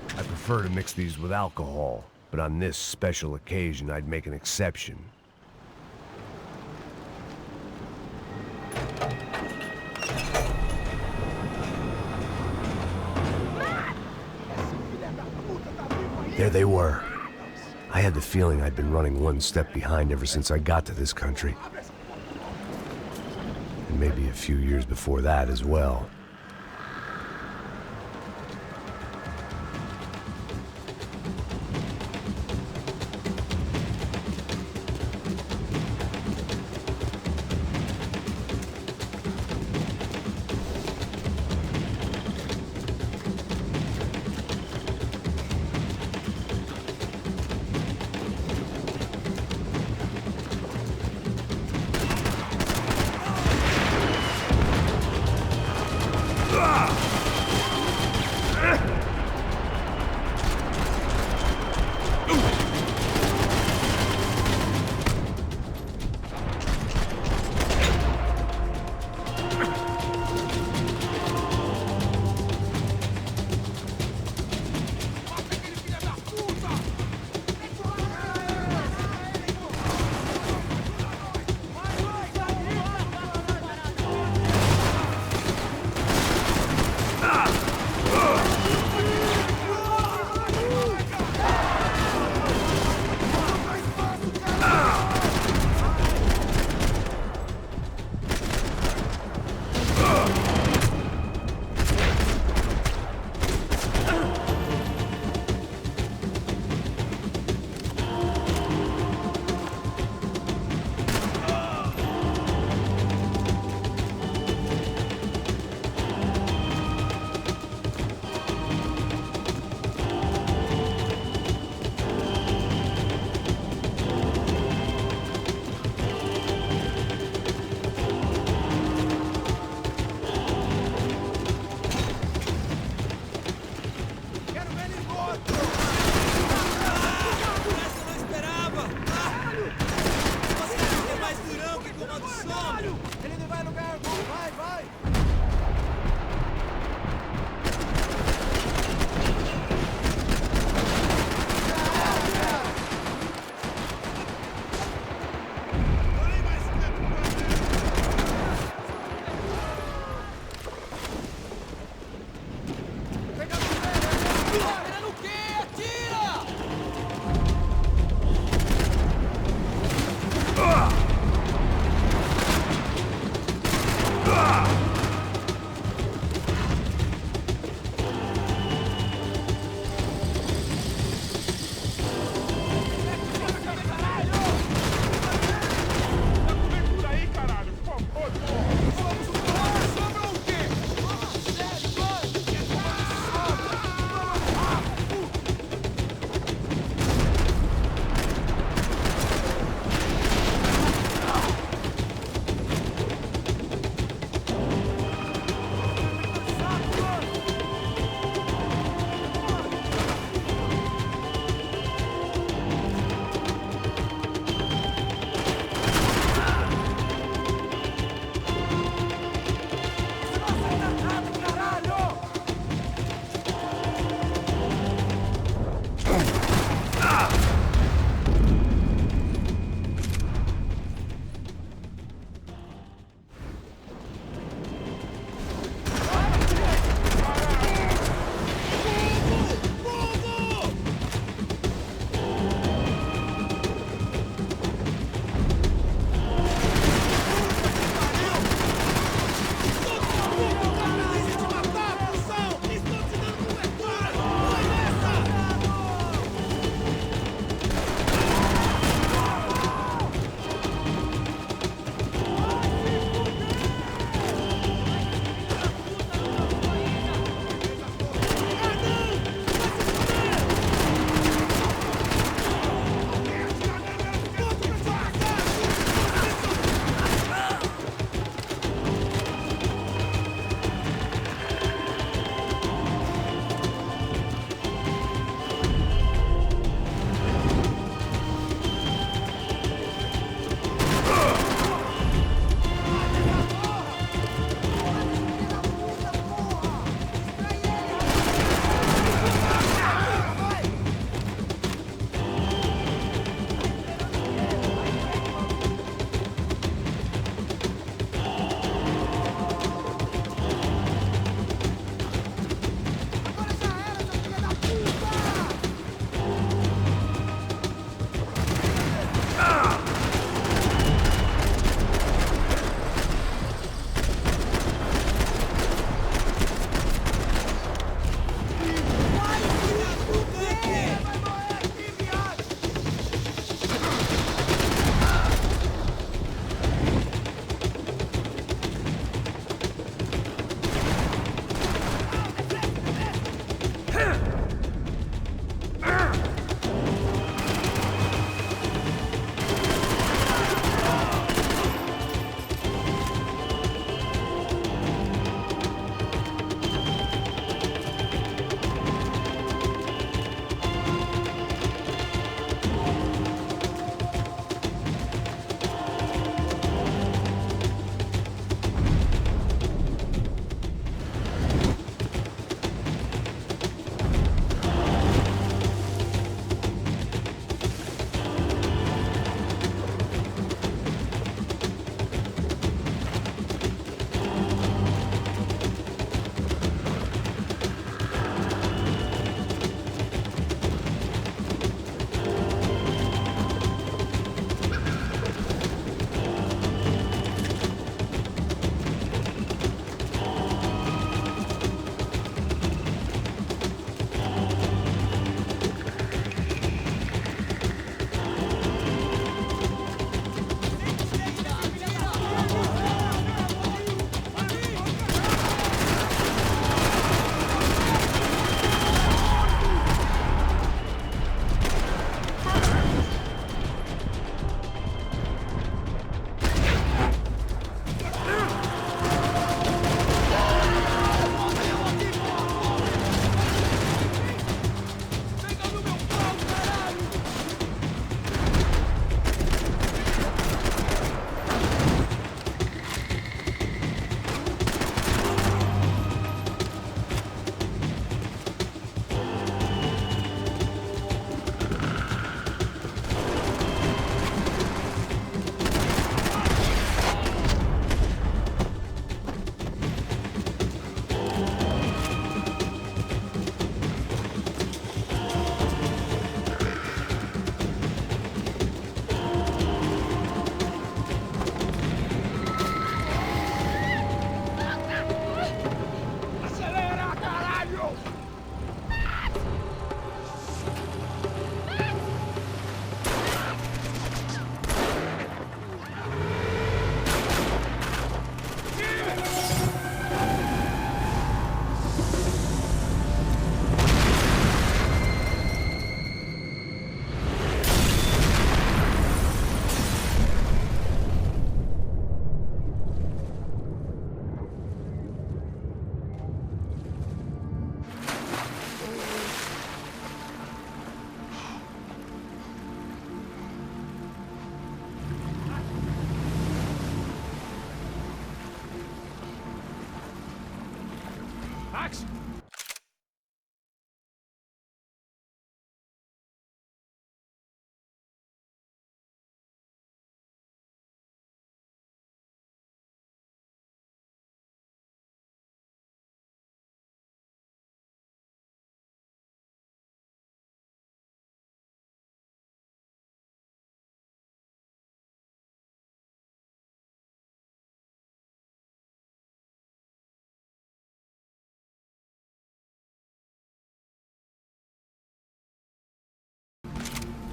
S4: I prefer to mix these with alcohol, but on this special occasion, I'd make an exception. There they were. I had the feeling I'd been running one step behind ever since I got to this country. And maybe a few years before that as well.
S7: Max!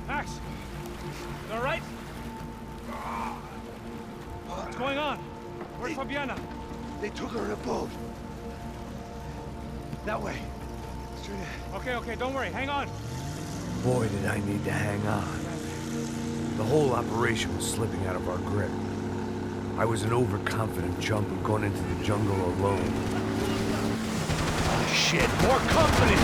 S7: Max! You all right? What's going on? Where's Fabiana?
S12: They took her in a boat. That way. Straight ahead.
S7: Okay, don't worry. Hang on.
S1: Boy, did I need to hang on. The whole operation was slipping out of our grip. I was an overconfident chump who'd gone into the jungle alone.
S12: Oh, shit, more company!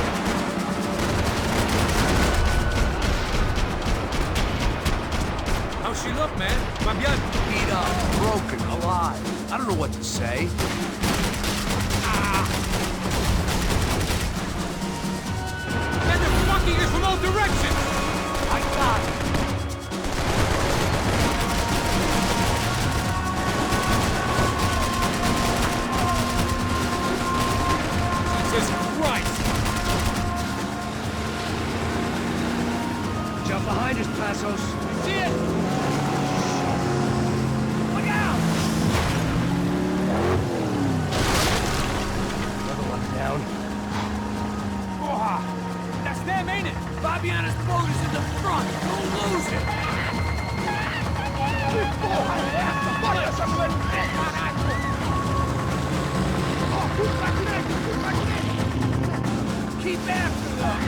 S7: How's she look, man? Fabiana?
S12: Beat up, broken, alive. I don't know what to say.
S7: Man, they're fucking us from all directions!
S12: I got it.
S7: Jesus Christ!
S12: Jump behind us, Passos.
S7: See it?
S12: Look out! Another one down.
S7: Oh, that's them, ain't it?
S12: Fabiana's boat is in the front. Don't lose it. Keep after them.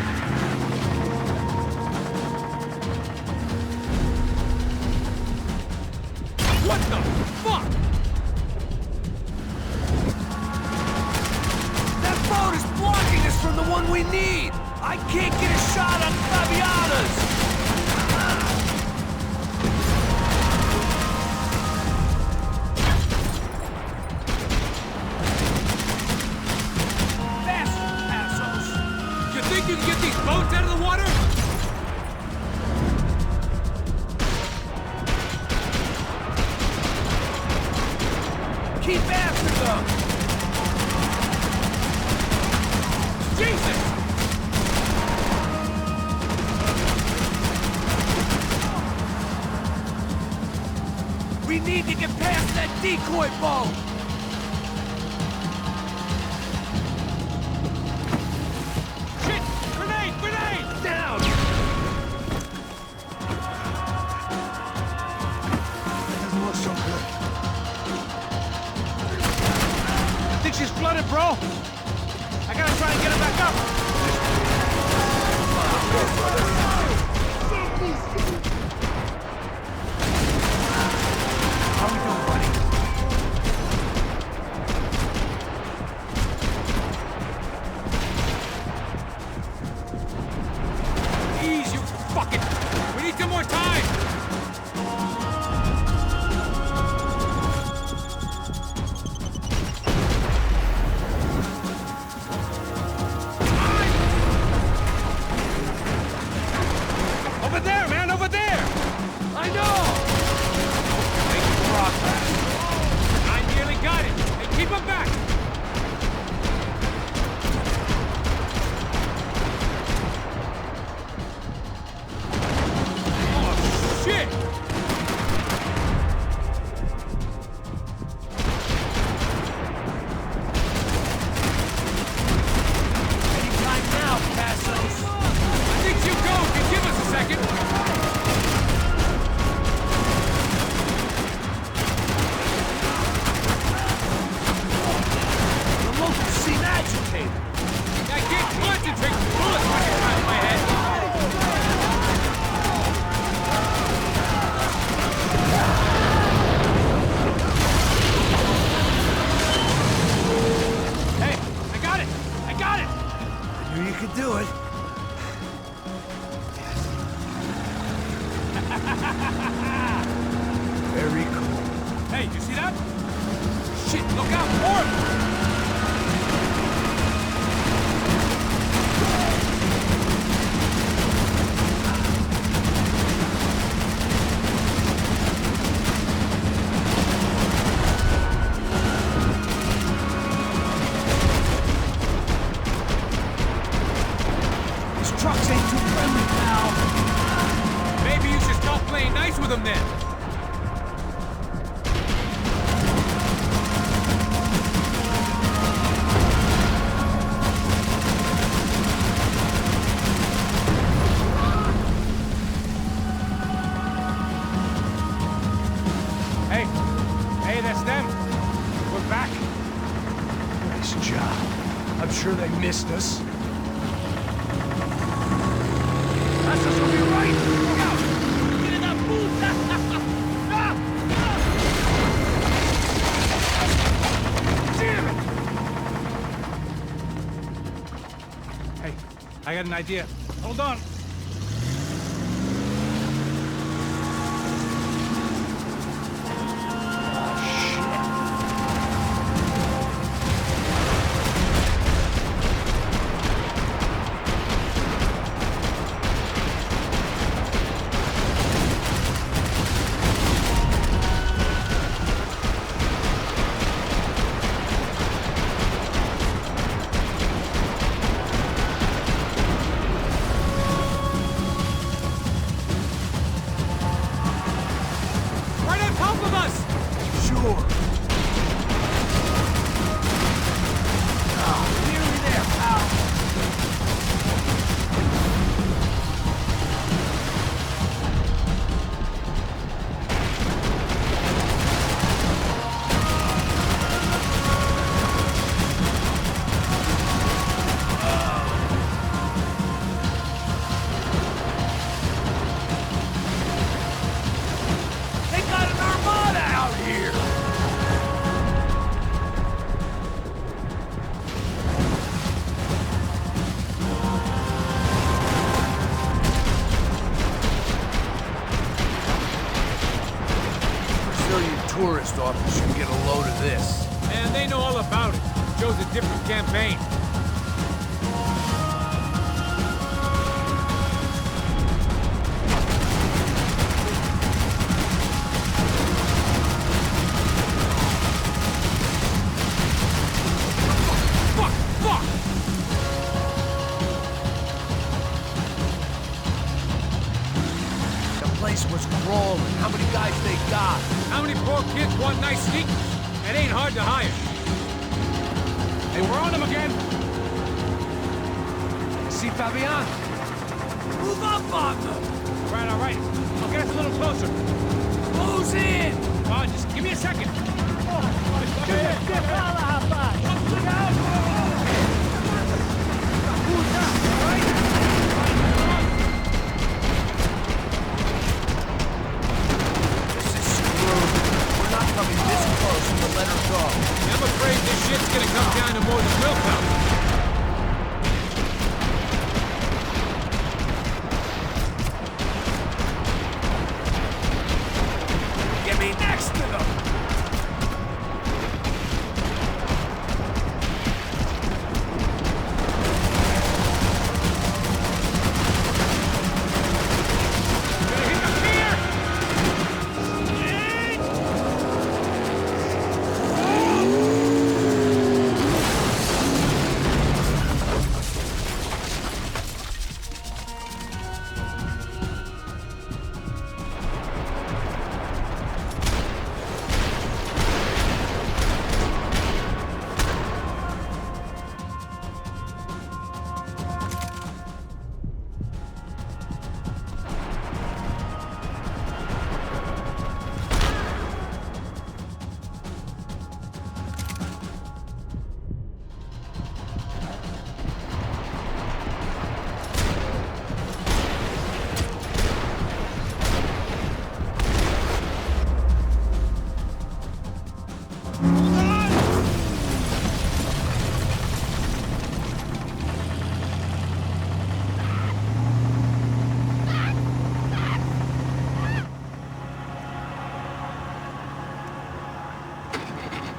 S7: What the fuck?
S12: That boat is blocking us from the one we need. I can't get a shot on Fabiana's.
S7: Think you can get these boats out of the water?
S12: Keep after them!
S7: Jesus!
S12: We need to get past that decoy boat!
S7: She's flooded, bro. I gotta try and get her back up.
S12: How we doing, buddy?
S7: Ease, you fucking... We need some more time.
S1: Very cool.
S7: Hey, you see that? Shit, look out for him! Hey, hey, that's them. We're back.
S12: Nice job. I'm sure they missed us.
S9: That's us, we'll be right! Look out! Get in that booth!
S7: Damn it! Hey, I got an idea. Hold on.
S12: Tourist office should get a load of this.
S7: Man, they know all about it. Chose a different campaign.
S12: Was crawling. How many guys they got?
S7: How many poor kids want nice sneakers? It ain't hard to hire. Hey, we're on them again.
S12: See Fabian?
S9: Move up on them!
S7: All right. I'll get us a little closer.
S9: Close in!
S7: Come on, just give me a second.
S12: Let her go.
S7: I'm afraid this shit's gonna come down to more than will come.
S9: Get me next to them!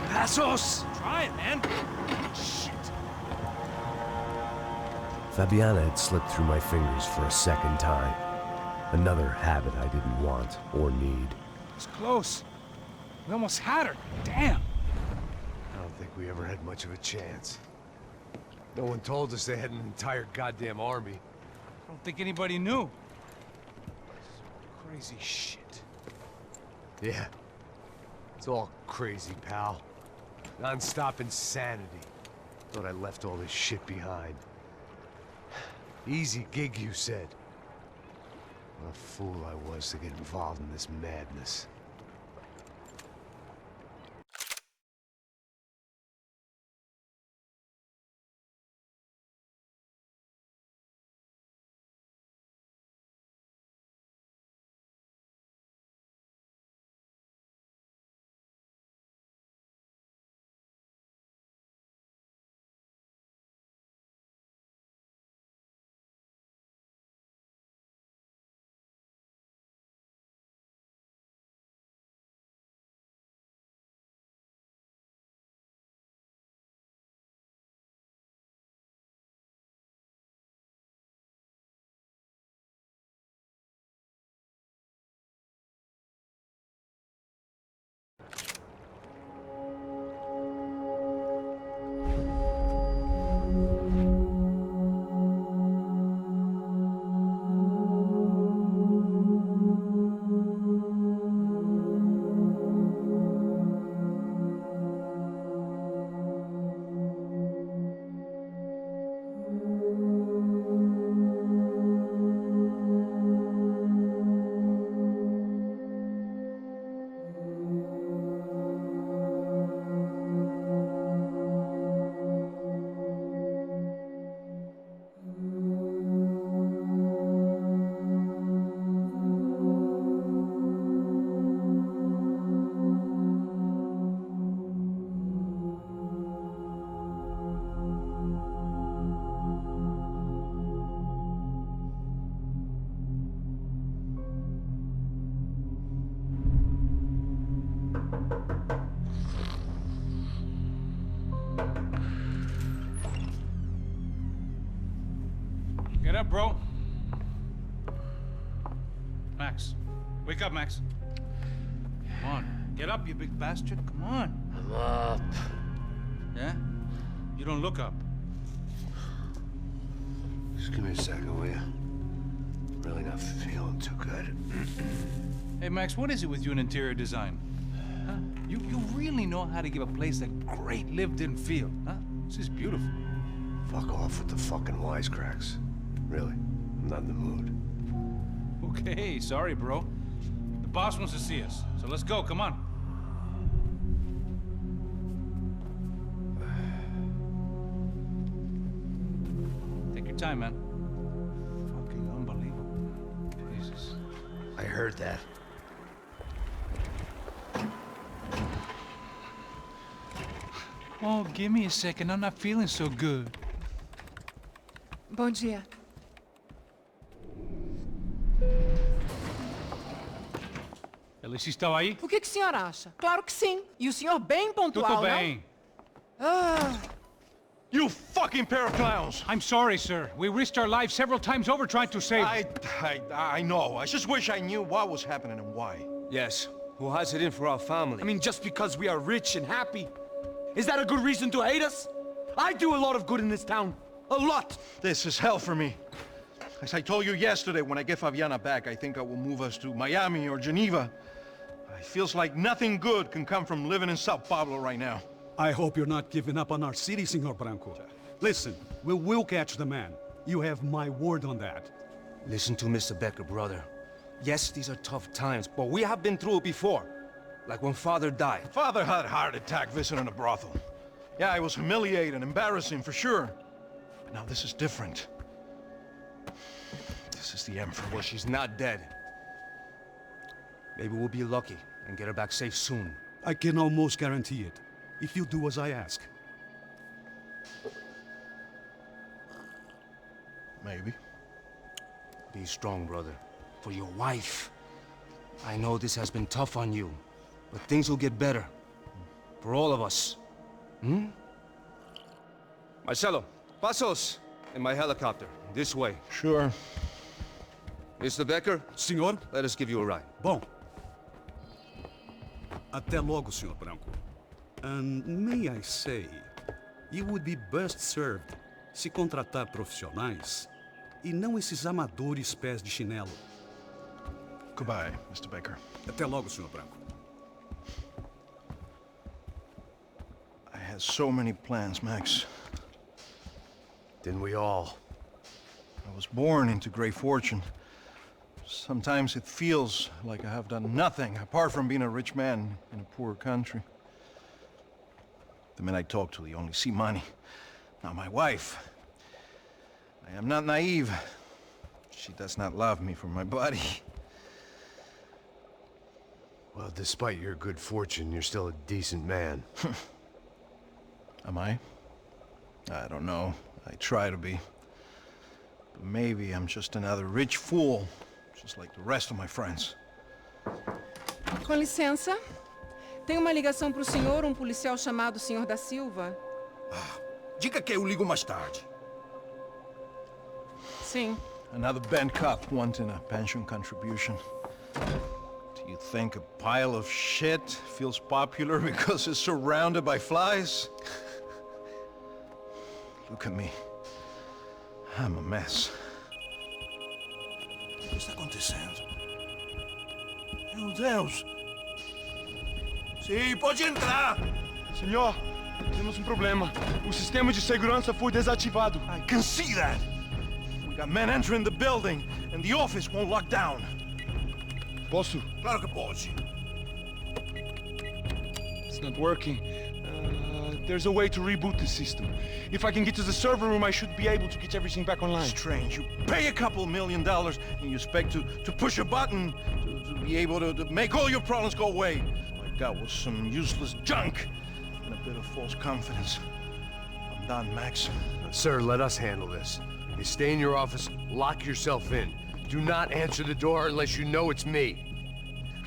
S12: Passos!
S7: Try it, man. Shit.
S4: Fabiana had slipped through my fingers for a second time. Another habit I didn't want or need.
S7: It's close. We almost had her. Damn.
S12: I don't think we ever had much of a chance. No one told us they had an entire goddamn army.
S7: I don't think anybody knew. Crazy shit.
S12: Yeah. It's all crazy, pal. Non-stop insanity. Thought I left all this shit behind. Easy gig, you said. What a fool I was to get involved in this madness.
S3: Get up, bro. Max. Wake up, Max. Come on. Get up, you big bastard. Come on.
S4: I'm up.
S3: Yeah? You don't look up.
S4: Just give me a second, will you? Really not feeling too good.
S3: Hey, Max, what is it with you and interior design? Huh? You really know how to give a place a great lived-in feel, huh? This is beautiful.
S4: Fuck off with the fucking wisecracks. Really, I'm not in the mood.
S3: Okay, sorry, bro. The boss wants to see us, so let's go, come on. Take your time, man. Fucking unbelievable. Jesus.
S4: I heard that.
S3: Oh, give me a second. I'm not feeling so good.
S13: Bom dia.
S3: Alice estava aí?
S13: O que o senhor acha? Claro que sim. E o senhor bem pontual,
S3: Tudo bem.
S13: não? Ah.
S8: You fucking pair of clowns!
S3: I'm sorry, sir. We risked our lives several times over trying to save...
S8: I know. I just wish I knew what was happening and why.
S14: Yes. Who has it in for our family? I mean, just because we are rich and happy? Is that a good reason to hate us? I do a lot of good in this town. A lot!
S8: This is hell for me. As I told you yesterday, when I get Fabiana back, I think I will move us to Miami or Geneva. It feels like nothing good can come from living in Sao Paulo right now.
S2: I hope you're not giving up on our city, Senor Branco. Listen, we will catch the man. You have my word on that.
S14: Listen to Mr. Becker, brother. Yes, these are tough times, but we have been through it before. Like when Father died.
S8: Father had a heart attack visiting a brothel. Yeah, it was humiliating, embarrassing, for sure. But now this is different. This is the Emperor.
S14: Well, she's not dead. Maybe we'll be lucky and get her back safe soon.
S2: I can almost guarantee it, if you do as I ask.
S8: Maybe.
S14: Be strong, brother. For your wife. I know this has been tough on you, but things will get better. For all of us. Hmm? Marcelo, pasos in my helicopter. This way.
S8: Sure.
S14: Mr. Becker?
S2: Senhor?
S14: Let us give you a ride.
S2: Bom. Até logo, Senhor Branco. And may I say, you would be best served se contratar profissionais e não esses amadores pés de chinelo.
S8: Goodbye, Mr. Baker.
S2: Até logo, Senhor Branco.
S8: I had so many plans, Max.
S4: Didn't we all?
S8: I was born into great fortune. Sometimes it feels like I have done nothing apart from being a rich man in a poor country. The men I talk to, they only see money. Now my wife. I am not naive. She does not love me for my body.
S4: Well, despite your good fortune, you're still a decent man.
S8: Am I? I don't know. I try to be. But maybe I'm just another rich fool, just like the rest of my friends.
S13: Com licença. Tem uma ligação pro senhor, um policial chamado Senhor da Silva.
S8: Diga que eu ligo mais tarde.
S13: Sim.
S8: Another band cop wanting a pension contribution. Do you think a pile of shit feels popular because it's surrounded by flies? Look at me. I'm a mess. O que está acontecendo? Meu Deus! Sim, pode entrar!
S15: Senhor, temos problema. O sistema de segurança foi desativado.
S8: I can see that! We got men entering the building, and the office won't lock down.
S15: Posso?
S8: Claro que pode.
S15: It's not working. There's a way to reboot the system. If I can get to the server room, I should be able to get everything back online.
S8: Strange. You pay a couple $1 million, and you expect to push a button to be able to make all your problems go away. All I got was some useless junk and a bit of false confidence. I'm done, Max.
S4: Sir, let us handle this. You stay in your office, lock yourself in. Do not answer the door unless you know it's me.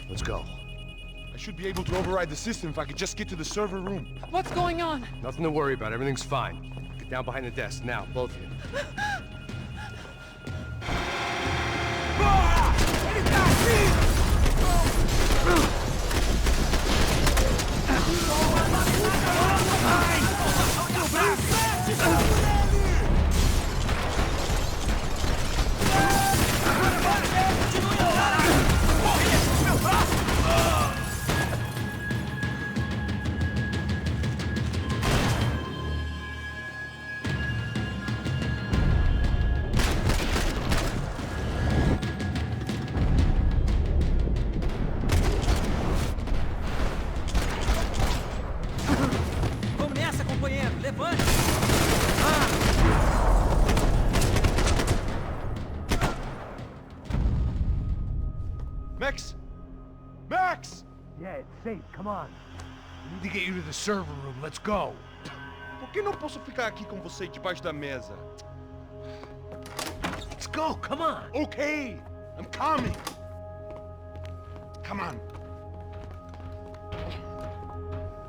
S4: Let's go.
S15: I should be able to override the system if I could just get to the server room.
S13: What's going on?
S12: Nothing to worry about. Everything's fine. Get down behind the desk now, both of you.
S15: Max! Max!
S12: Yeah, it's safe. Come on. We need to get you to the server room. Let's go.
S15: Por que não posso ficar aqui com você debaixo da mesa?
S12: Let's go. Come on.
S15: Okay, I'm coming. Come on.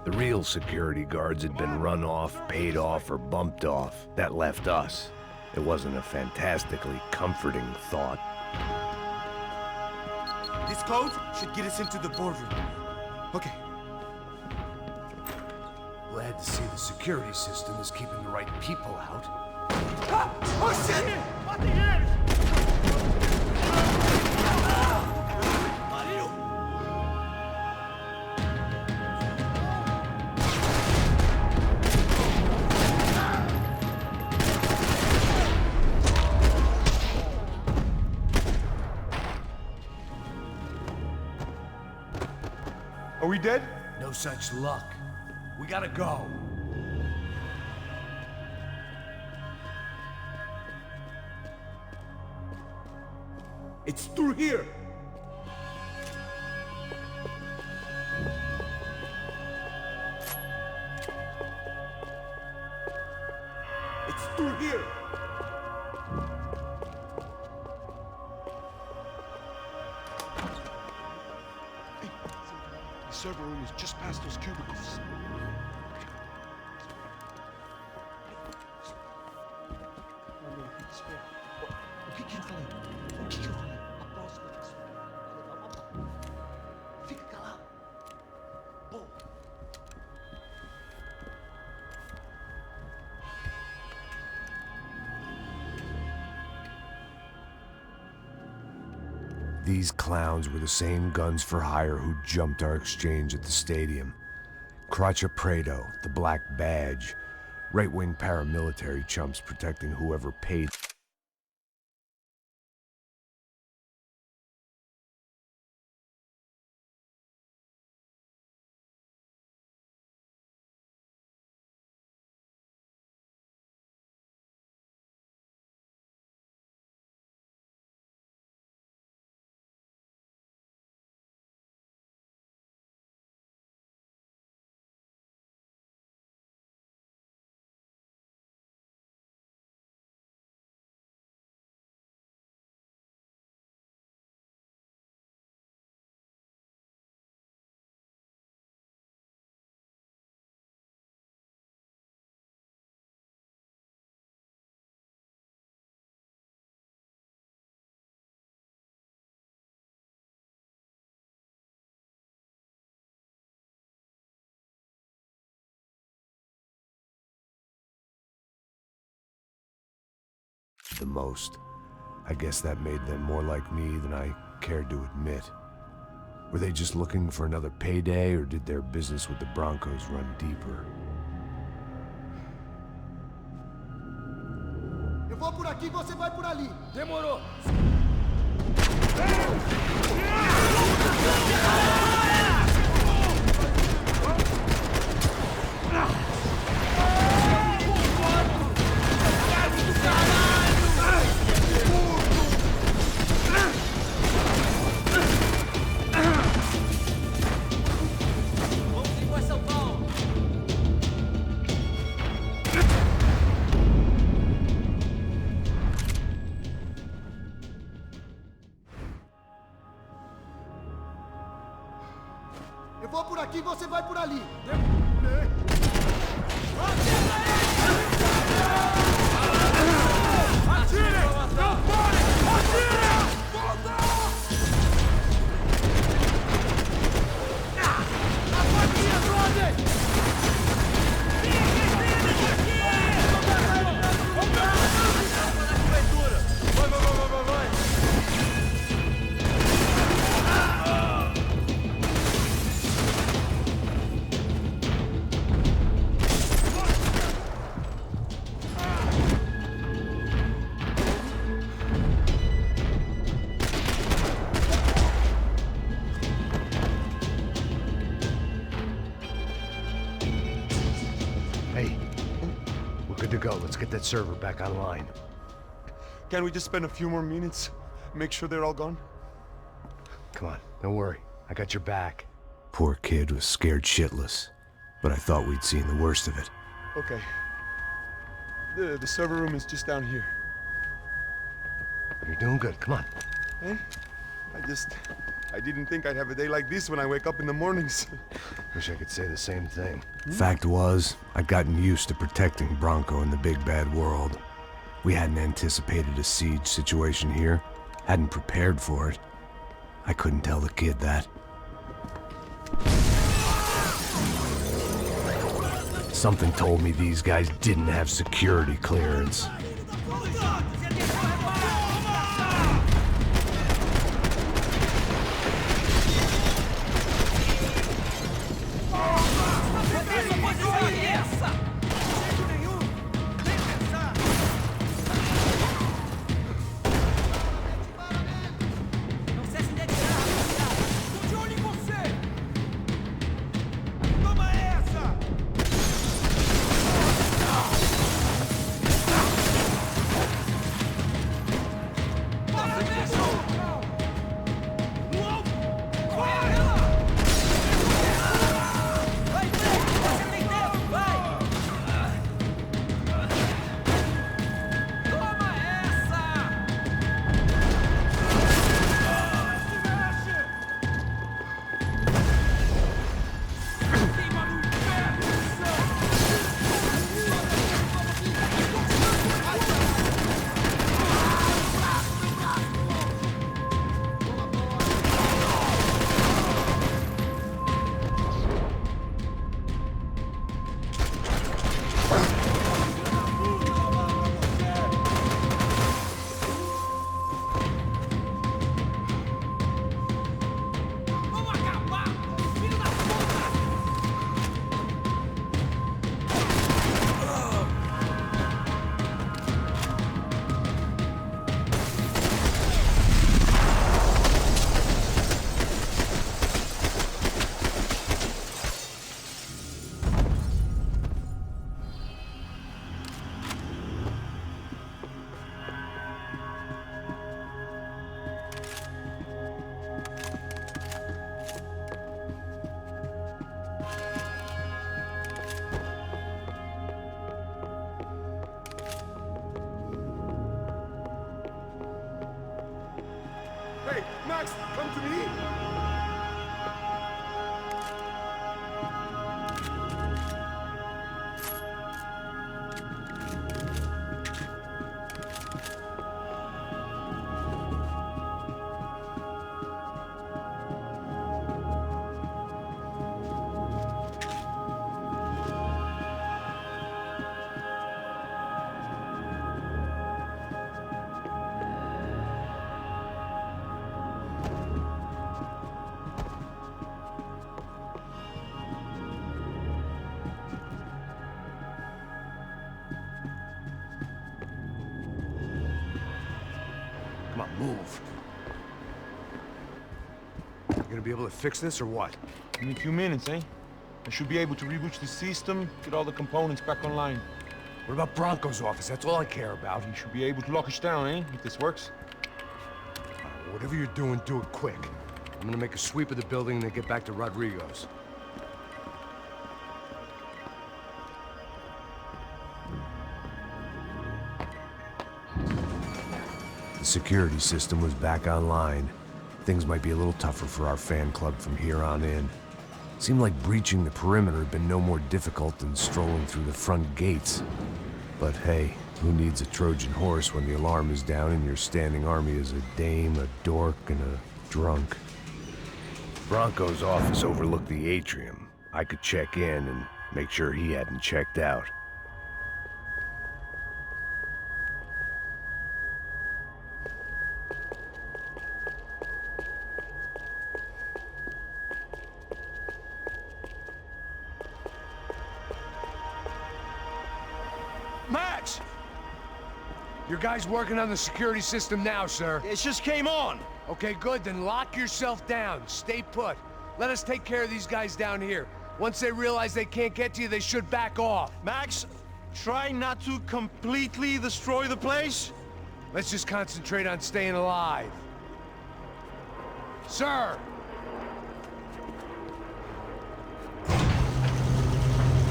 S1: The real security guards had been run off, paid off, or bumped off. That left us. It wasn't a fantastically comforting thought.
S5: This code should get us into the boardroom. Okay.
S4: Glad to see the security system is keeping the right people out.
S5: Ah! Oh shit!
S9: What the hell?
S15: Are we dead?
S4: No such luck. We gotta go.
S5: It's through here! It's through here!
S15: The server room is just past those cubicles. O que eu falei? O que eu falei? A próxima vez. Fica calado. Pô.
S4: These clowns were the same guns for hire who jumped our exchange at the stadium. Crotcha Prado, the Black Badge, right-wing paramilitary chumps protecting whoever paid. The most. I guess that made them more like me than I cared to admit. Were they just looking for another payday, or did their business with the Broncos run deeper?
S5: Eu vou por aqui, você vai por ali.
S9: Demorou.
S5: aqui, você vai por ali. Atire! Não pare! Atire! Volta! A faquinha, brother! Vai!
S4: Hey, we're good to go. Let's get that server back online.
S15: Can't we just spend a few more minutes? Make sure they're all gone?
S4: Come on, don't worry. I got your back.
S1: Poor kid was scared shitless, but I thought we'd seen the worst of it.
S15: Okay. The server room is just down here.
S4: You're doing good. Come on.
S15: Hey? I didn't think I'd have a day like this when I wake up in the mornings.
S4: Wish I could say the same thing.
S1: Fact was, I'd gotten used to protecting Bronco in the big bad world. We hadn't anticipated a siege situation here, hadn't prepared for it. I couldn't tell the kid that. Something told me these guys didn't have security clearance.
S15: Hey, Max, come to me!
S4: Come on, move. You gonna be able to fix this or what?
S15: In a few minutes, eh? I should be able to reboot the system, get all the components back online.
S4: What about Bronco's office? That's all I care about.
S15: You should be able to lock us down, eh? If this works.
S4: Whatever you're doing, do it quick. I'm gonna make a sweep of the building and then get back to Rodrigo's.
S1: The security system was back online. Things might be a little tougher for our fan club from here on in.
S4: Seemed like breaching the perimeter had been no more difficult than strolling through the front gates. But hey, who needs a Trojan horse when the alarm is down and your standing army is a dame, a dork, and a drunk?
S1: Bronco's office overlooked the atrium. I could check in and make sure he hadn't checked out.
S12: Max! Your guy's working on the security system now, sir.
S8: It just came on.
S12: Okay, good. Then lock yourself down. Stay put. Let us take care of these guys down here. Once they realize they can't get to you, they should back off.
S8: Max, try not to completely destroy the place.
S12: Let's just concentrate on staying alive. Sir!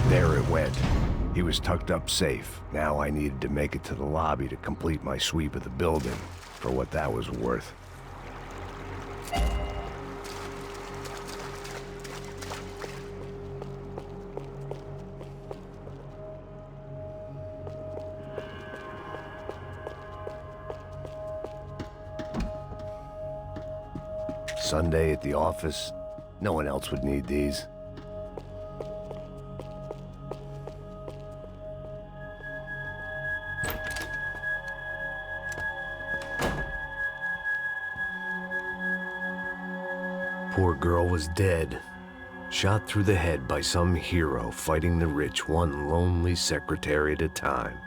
S1: There it went. He was tucked up safe. Now I needed to make it to the lobby to complete my sweep of the building, for what that was worth. Sunday at the office? No one else would need these. Poor girl was dead. Shot through the head by some hero fighting the rich one lonely secretary at a time.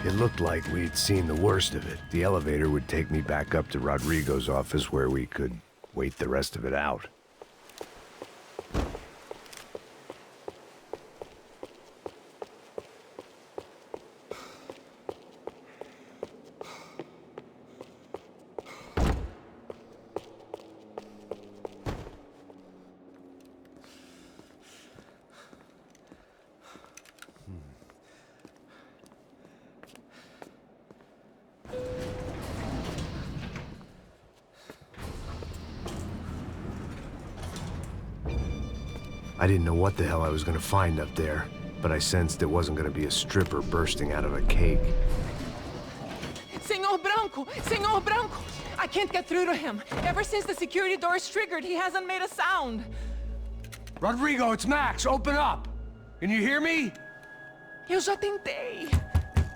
S1: It looked like we'd seen the worst of it. The elevator would take me back up to Rodrigo's office where we could wait the rest of it out. I didn't know what the hell I was gonna find up there, but I sensed it wasn't gonna be a stripper bursting out of a cake.
S13: Senor Branco! Senor Branco! I can't get through to him. Ever since the security door is triggered, he hasn't made a sound.
S12: Rodrigo, it's Max. Open up. Can you hear me?
S13: Eu já tentei.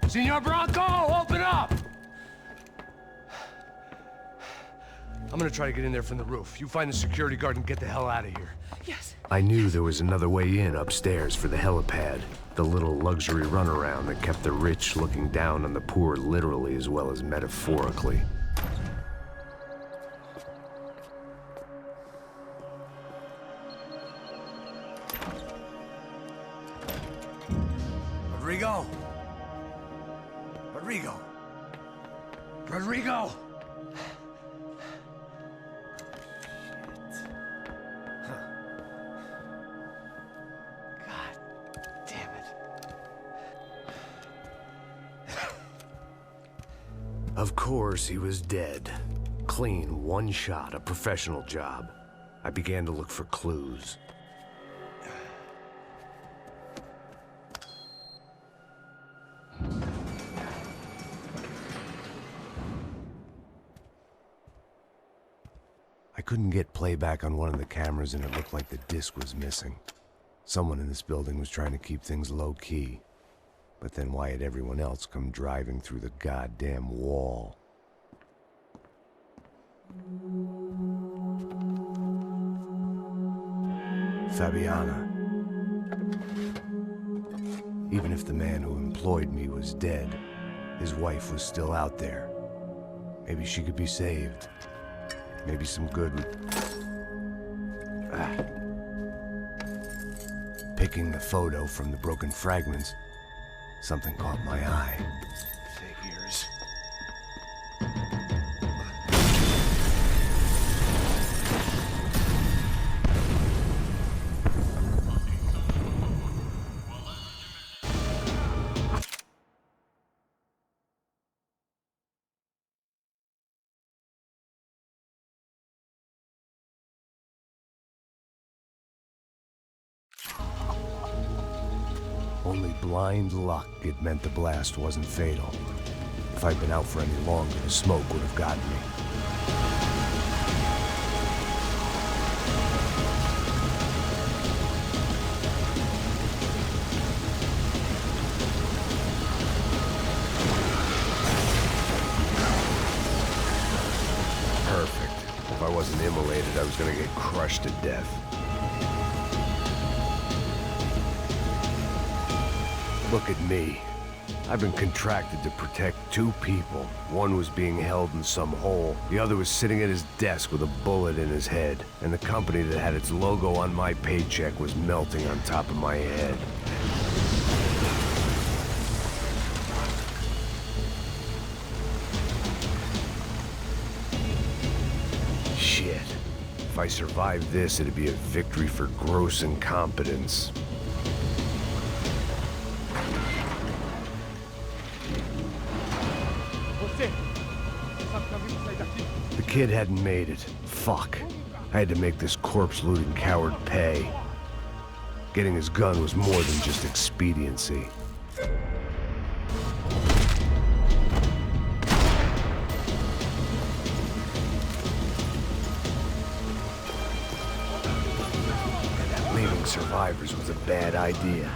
S12: Senor Branco, open up! I'm gonna try to get in there from the roof. You find the security guard and get the hell out of here.
S13: Yes.
S4: I knew there was another way in upstairs for the helipad, the little luxury runaround that kept the rich looking down on the poor literally as well as metaphorically.
S12: Rodrigo! Rodrigo! Rodrigo!
S1: Of course, he was dead. Clean, one shot, a professional job. I began to look for clues. I couldn't get playback on one of the cameras and it looked like the disc was missing. Someone in this building was trying to keep things low-key. But then why had everyone else come driving through the goddamn wall? Fabiana. Even if the man who employed me was dead, his wife was still out there. Maybe she could be saved. Maybe some good would... Picking the photo from the broken fragments, something caught my eye. Figures. Only blind luck it meant the blast wasn't fatal. If I'd been out for any longer, the smoke would have gotten me. Perfect. If I wasn't immolated, I was gonna get crushed to death. Look at me. I've been contracted to protect two people. One was being held in some hole. The other was sitting at his desk with a bullet in his head. And the company that had its logo on my paycheck was melting on top of my head. Shit. If I survived this, it'd be a victory for gross incompetence. The kid hadn't made it. Fuck. I had to make this corpse-looting coward pay. Getting his gun was more than just expediency. Leaving survivors was a bad idea.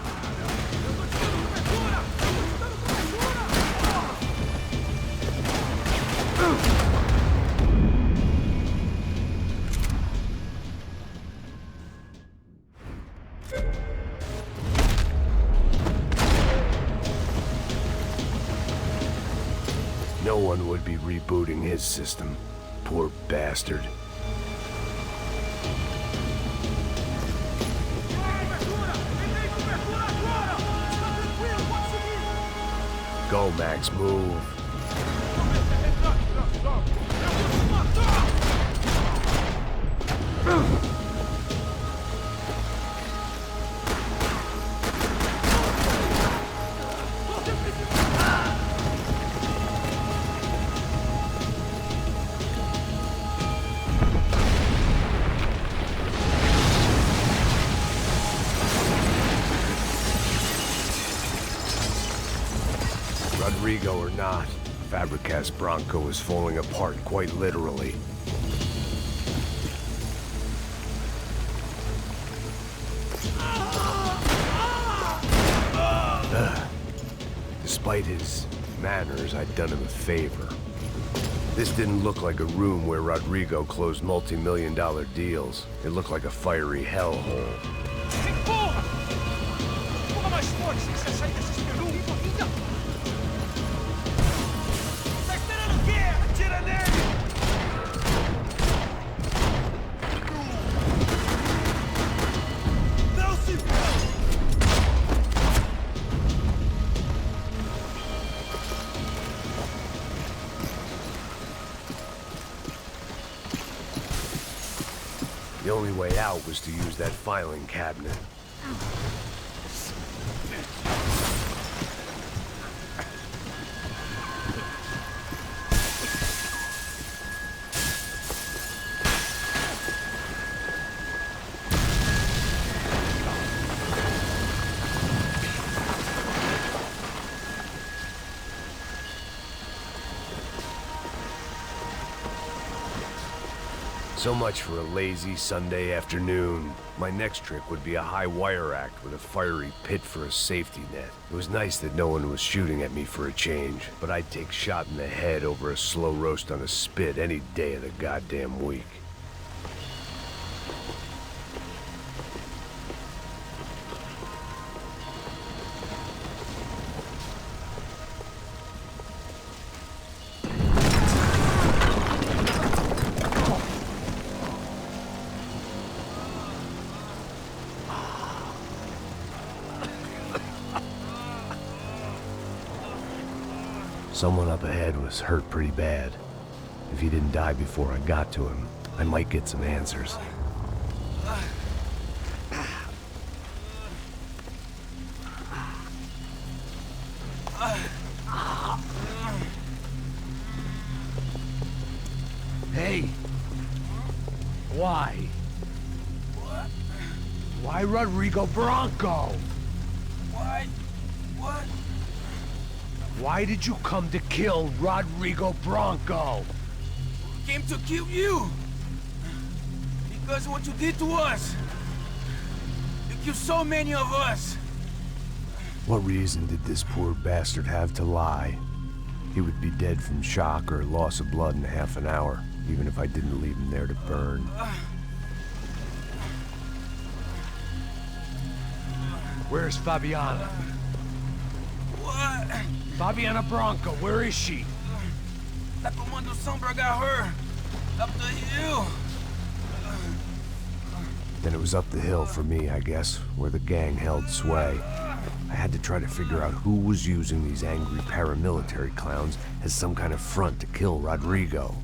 S1: No one would be rebooting his system. Poor bastard. Go, Max, move. Rodrigo or not, Fabricast Bronco is falling apart quite literally. Despite his manners, I'd done him a favor. This didn't look like a room where Rodrigo closed multi-million-dollar deals. It looked like a fiery hellhole. The only way out was to use that filing cabinet. So much for a lazy Sunday afternoon. My next trick would be a high wire act with a fiery pit for a safety net. It was nice that no one was shooting at me for a change, but I'd take shot in the head over a slow roast on a spit any day of the goddamn week. Someone up ahead was hurt pretty bad. If he didn't die before I got to him, I might get some answers.
S12: Hey! Why?
S5: What?
S12: Why Rodrigo Bronco?
S5: Why? What?
S12: Why did you come to kill Rodrigo Bronco?
S5: Came to kill you! Because of what you did to us! You killed so many of us!
S1: What reason did this poor bastard have to lie? He would be dead from shock or loss of blood in half an hour, even if I didn't leave him there to burn.
S12: Where's Fabiana?
S5: What?
S12: Fabiana Bronco, where is she?
S5: La Comando Sombra got her! Up the hill!
S1: Then it was up the hill for me, I guess, where the gang held sway. I had to try to figure out who was using these angry paramilitary clowns as some kind of front to kill Rodrigo.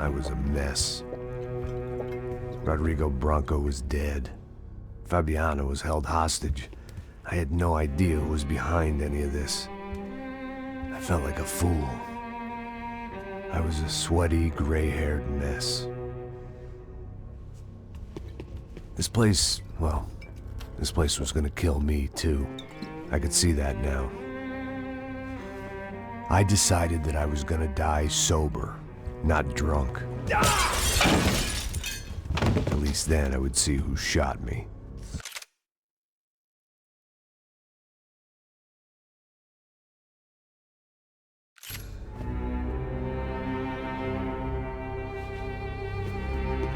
S1: I was a mess. Rodrigo Bronco was dead. Fabiana was held hostage. I had no idea who was behind any of this. I felt like a fool. I was a sweaty, gray-haired mess. This place, well, this place was gonna kill me, too. I could see that now. I decided that I was gonna die sober, not drunk. At least then I would see who shot me.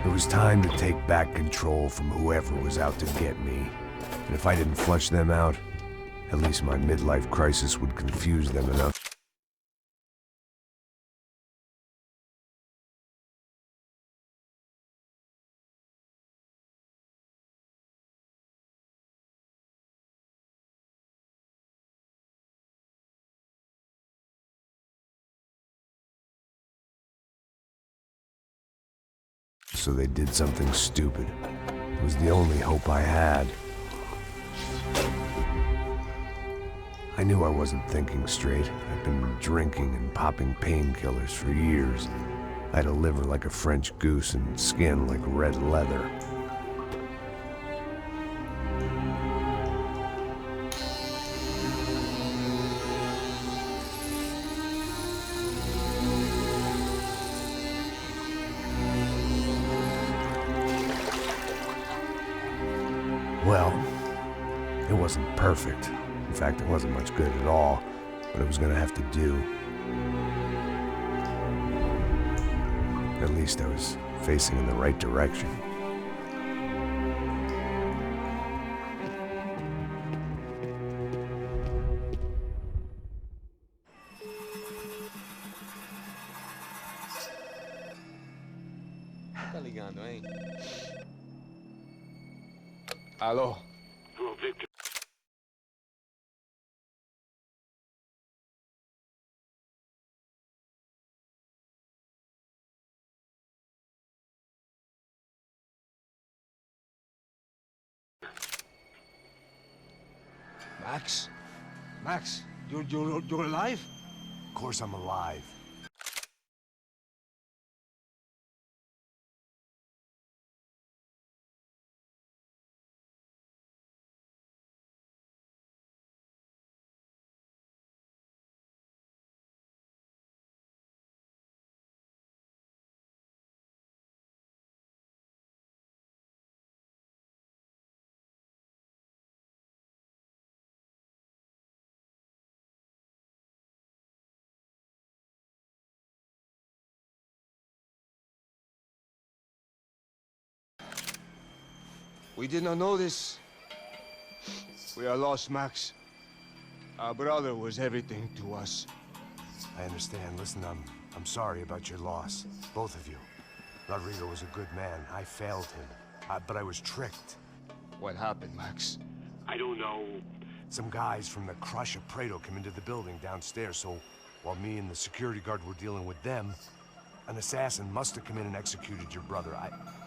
S1: It was time to take back control from whoever was out to get me. And if I didn't flush them out, at least my midlife crisis would confuse them enough. So they did something stupid. It was the only hope I had. I knew I wasn't thinking straight. I'd been drinking and popping painkillers for years. I had a liver like a French goose and skin like red leather. Well, it wasn't perfect. In fact, it wasn't much good at all, but it was gonna have to do. At least I was facing in the right direction.
S15: Tá ligando, hein? Alô?
S8: Max? Max, you're alive?
S1: Of course I'm alive.
S16: We did not know this. We are lost, Max. Our brother was everything to us.
S4: I understand. Listen, I'm sorry about your loss. Both of you. Rodrigo was a good man. I failed him. But I was tricked.
S16: What happened, Max?
S4: I don't know. Some guys from the Crush of Prado came into the building downstairs, so while me and the security guard were dealing with them, an assassin must have come in and executed your brother.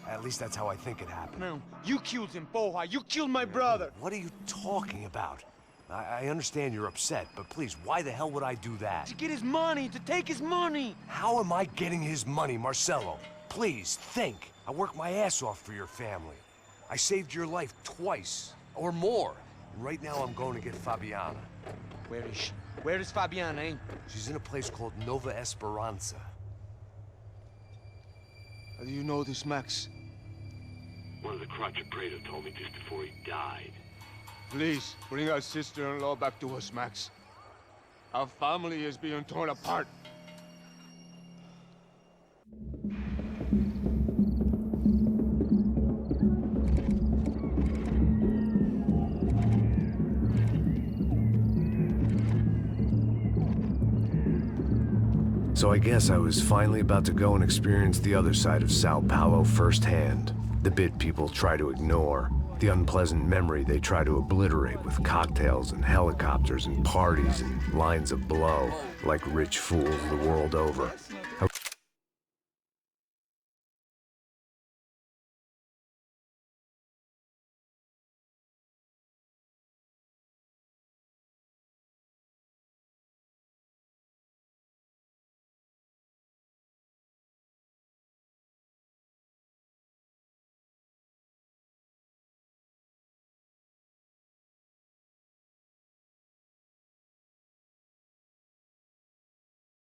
S4: At least that's how I think it happened.
S15: No, you killed him, Porra. You killed my brother.
S4: What are you talking about? I understand you're upset, but please, why the hell would I do that?
S15: To get his money, to take his money.
S4: How am I getting his money, Marcelo? Please, think. I worked my ass off for your family. I saved your life twice, or more. Right now, I'm going to get Fabiana.
S15: Where is she? Where is Fabiana, eh?
S4: She's in a place called Nova Esperanza.
S16: How do you know this, Max?
S17: One of the Crotch of Prado told me just before he died.
S16: Please, bring our sister-in-law back to us, Max. Our family is being torn apart.
S1: So I guess I was finally about to go and experience the other side of Sao Paulo firsthand. The bit people try to ignore. The unpleasant memory they try to obliterate with cocktails and helicopters and parties and lines of blow, like rich fools the world over.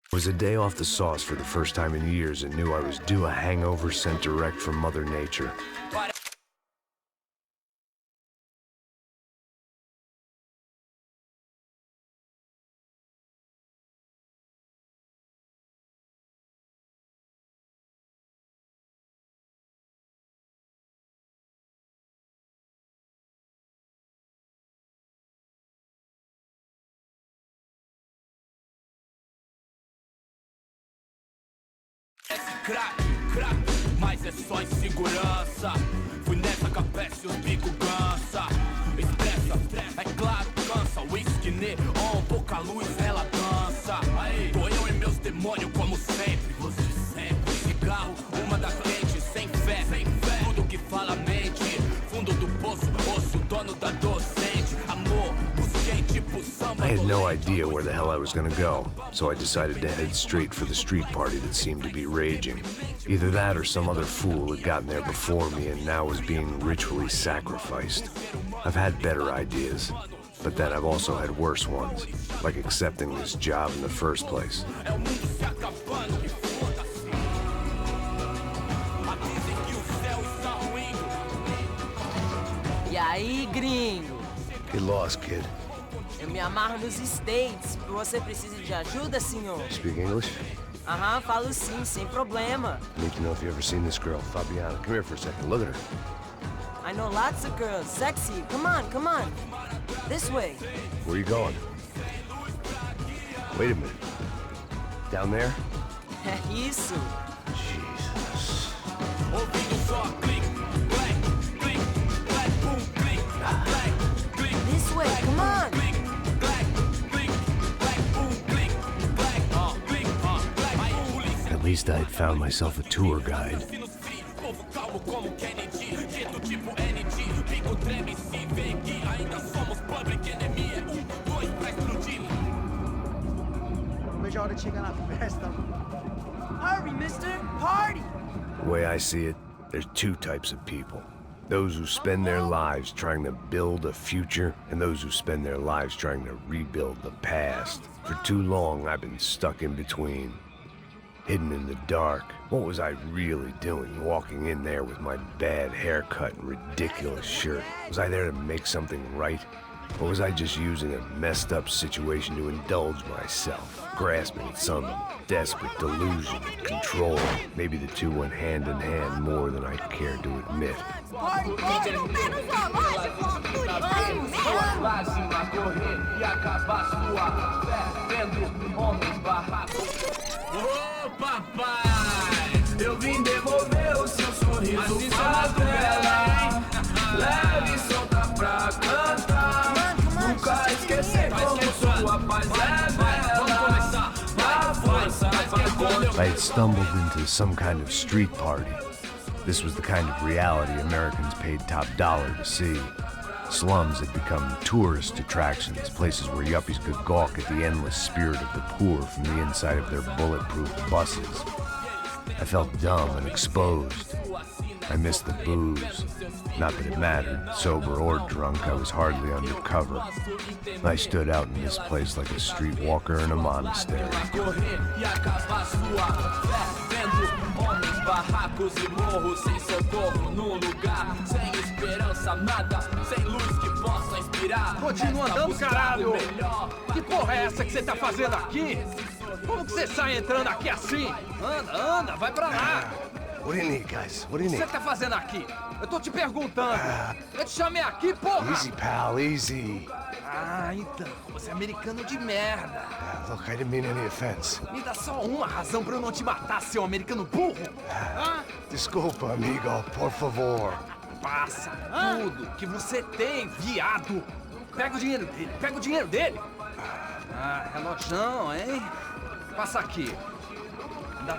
S1: It was a day off the sauce for the first time in years and knew I was due a hangover sent direct from Mother Nature.
S18: Crack, mas é só insegurança. Fui nessa capeste, os bico cansa. Expressa, é claro, cansa. Whisky, neon, pouca luz, ela dança. Tô eu e meus demônios como sempre. Você sempre. Cigarro, uma das quentes, sem fé. Tudo que fala mente. Fundo do poço, osso, dono da docente. Amor, busquei tipo samba.
S1: I had no idea where the hell I was gonna go, so I decided to head straight for the street party that seemed to be raging. Either that or some other fool had gotten there before me and now was being ritually sacrificed. I've had better ideas, but then I've also had worse ones, like accepting this job in the first place.
S11: E aí, gringo?
S4: Get lost, kid.
S11: Eu me amarro nos States. Você precisa de ajuda, senhor?
S4: Speak English?
S11: Aham, falo sim, sem problema.
S4: I need to know if you've ever seen this girl, Fabiana. Come here for a second. Look at her.
S11: I know lots of girls. Sexy. Come on. This way.
S4: Where are you going? Wait a minute. Down there?
S11: Isso.
S4: Jesus.
S11: This way, come on.
S1: At least I'd found myself a tour guide.
S5: Vejo a hora de chegar na festa.
S11: Hurry, mister. Party.
S1: The way I see it, there's two types of people. Those who spend their lives trying to build a future, and those who spend their lives trying to rebuild the past. For too long, I've been stuck in between. Hidden in the dark. What was I really doing, walking in there with my bad haircut and ridiculous shirt? Was I there to make something right? Or was I just using a messed up situation to indulge myself, grasping at some desperate delusion of control? Maybe the two went hand in hand more than I cared to admit.
S18: Ô papai, eu vim devolver o seu sorriso favela. Leve e solta pra cantar. Nunca esquecer como sua paz é bela. Na força,
S1: I had stumbled into some kind of street party. This was the kind of reality Americans paid top dollar to see. Slums had become tourist attractions, places where yuppies could gawk at the endless spirit of the poor from the inside of their bulletproof buses. I felt dumb and exposed. I missed the booze. Not that it mattered. Sober or drunk, I was hardly undercover. I stood out in this place like a streetwalker in a monastery.
S18: barracos e morros sem socorro num lugar sem esperança, nada, sem luz que possa inspirar.
S12: Continua andando, caralho! Que porra é essa que você tá fazendo aqui? Como que você sai entrando aqui assim? Anda, vai pra lá!
S1: What do you need, guys? What do you
S12: O que
S1: need?
S12: você tá fazendo aqui? Eu tô te perguntando. Eu te chamei aqui, porra!
S1: Easy, pal, easy.
S12: Ah, então, você é americano de merda.
S1: Look, I didn't mean any offense.
S12: Me dá só uma razão pra eu não te matar, seu americano burro.
S1: Desculpa, amigo, por favor.
S12: Passa tudo que você tem, viado. Pega o dinheiro dele, Ah, relojão, hein? Passa aqui. Dá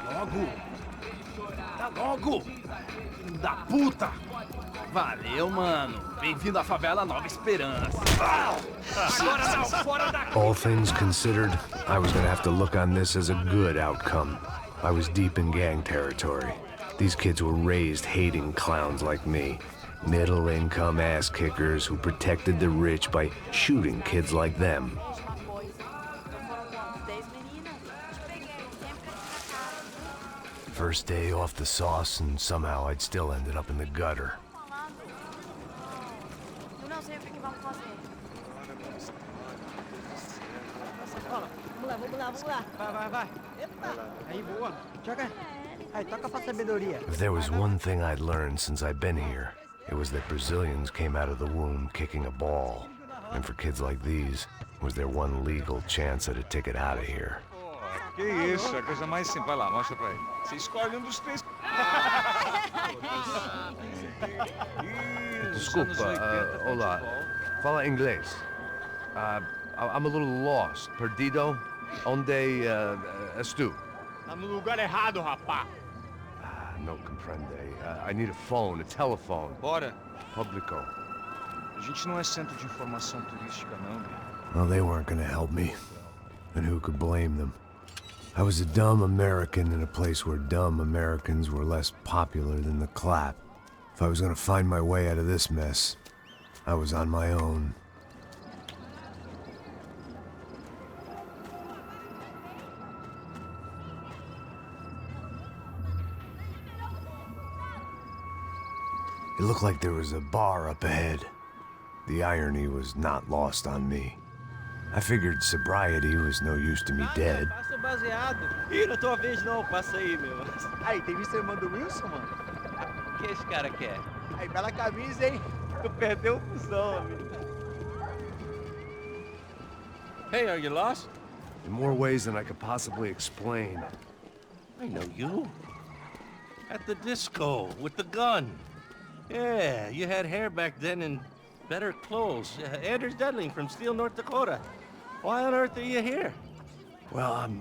S12: logo. Filho da puta. Valeu, mano. Bem-vindo à favela Nova Esperança. Agora não, fora daqui.
S1: All things considered, I was gonna have to look on this as a good outcome. I was deep in gang territory. These kids were raised hating clowns like me. Middle-income ass-kickers who protected the rich by shooting kids like them. First day off the sauce, and somehow I'd still ended up in the gutter.
S19: Vamos lá. Vai. Epa. Aí, boa. Joga. Aí, toca pra sabedoria.
S1: If there was one thing I'd learned since I'd been here, it was that Brazilians came out of the womb kicking a ball. And for kids like these, was their one legal chance at a ticket out of here.
S15: Que isso, é a coisa mais simples. Vai lá, mostra pra ele. Você escolhe um dos três.
S12: Desculpa, olá. Fala inglês. I'm a little lost. Perdido? Onde és tu?
S9: Tá no lugar errado, rapá.
S12: No comprende. I need a phone, a telephone.
S15: Bora.
S12: Publico.
S15: A gente não é centro de informação turística, não.
S1: Well, they weren't gonna help me. And who could blame them? I was a dumb American in a place where dumb Americans were less popular than the clap. If I was gonna find my way out of this mess, I was on my own. It looked like there was a bar up ahead. The irony was not lost on me. I figured sobriety was no use to me dead.
S10: Passa o baseado. Ih, não é tua vez não, passa aí, meu.
S5: Aí, tem visto a irmã do Wilson, mano?
S10: O que esse cara quer?
S5: Aí, bela camisa, hein? Tu perdeu o fusão, amigo.
S9: Hey, are you lost?
S12: In more ways than I could possibly explain.
S20: I know you. At the disco, with the gun. Yeah, you had hair back then and better clothes. Anders Dudling from Steele, North Dakota. Why on earth are you here?
S12: Well, I'm,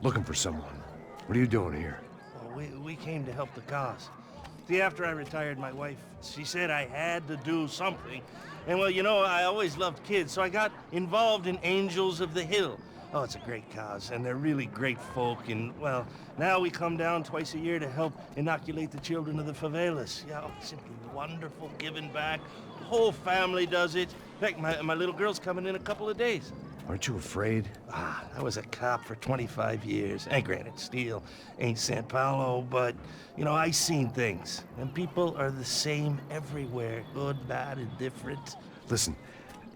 S12: looking for someone. What are you doing here?
S20: Well, we came to help the cause. See, after I retired, my wife, she said I had to do something. And well, you know, I always loved kids, so I got involved in Angels of the Hill. Oh, it's a great cause, and they're really great folk, and, well, now we come down twice a year to help inoculate the children of the favelas. Yeah, oh, simply wonderful, giving back. The whole family does it. In fact, my little girl's coming in a couple of days.
S12: Aren't you afraid?
S20: I was a cop for 25 years. And granted, Steele ain't San Paulo, but, you know, I seen things. And people are the same everywhere. Good, bad, and different.
S12: Listen,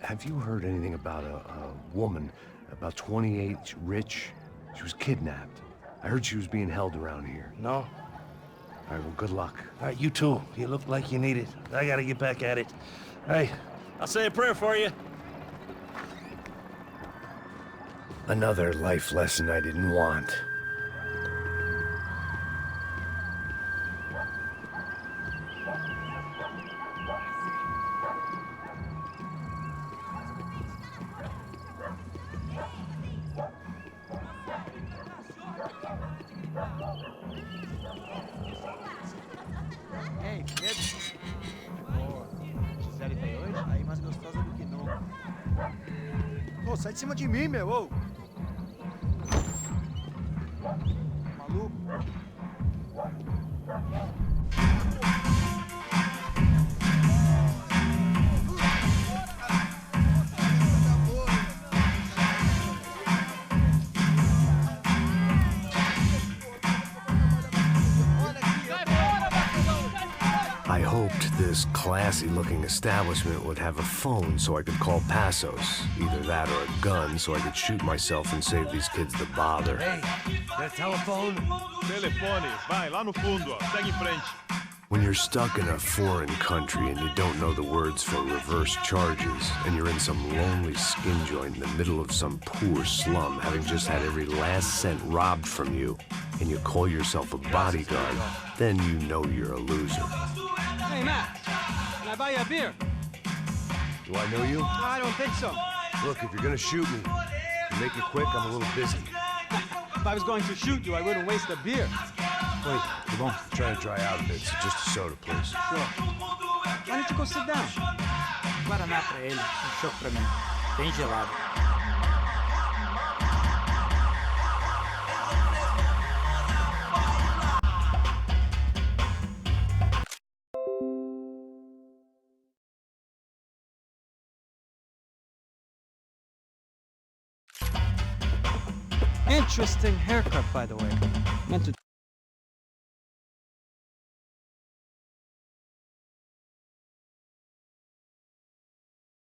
S4: Have you heard anything about a woman, about 28, rich? She was kidnapped. I heard she was being held around here.
S20: No?
S4: All right, well, good luck.
S20: All right, you too. You look like you need it. I gotta get back at it. Hey, I'll say a prayer for you.
S4: Another life lesson I didn't want.
S19: Ei, Pedro. Boa. Gisele tem hoje? Aí mais gostosa do que nunca. Ô, sai de cima de mim, meu, ô. Maluco.
S4: I hoped this classy-looking establishment would have a phone so I could call Passos. Either that or a gun so I could shoot myself and save these kids the bother.
S12: Hey, got a telephone?
S15: Telefone, vai, lá no fundo, ó. Segue em frente.
S4: When you're stuck in a foreign country and you don't know the words for reverse charges, and you're in some lonely skin joint in the middle of some poor slum, having just had every last cent robbed from you, and you call yourself a bodyguard, then you know you're a loser.
S10: Hey, Matt. Can I buy you a beer?
S4: Do I know you?
S10: I don't think so.
S4: Look, if you're gonna shoot me, to make it quick, I'm a little busy.
S10: If I was going to shoot you, I wouldn't waste a beer.
S4: Wait, come on. Try to dry out a bit, so just a soda, please.
S10: Sure. Why don't you go sit down? Guaraná pra ele, choco pra mim. Bem gelado. Interesting haircut, by the way. Meant to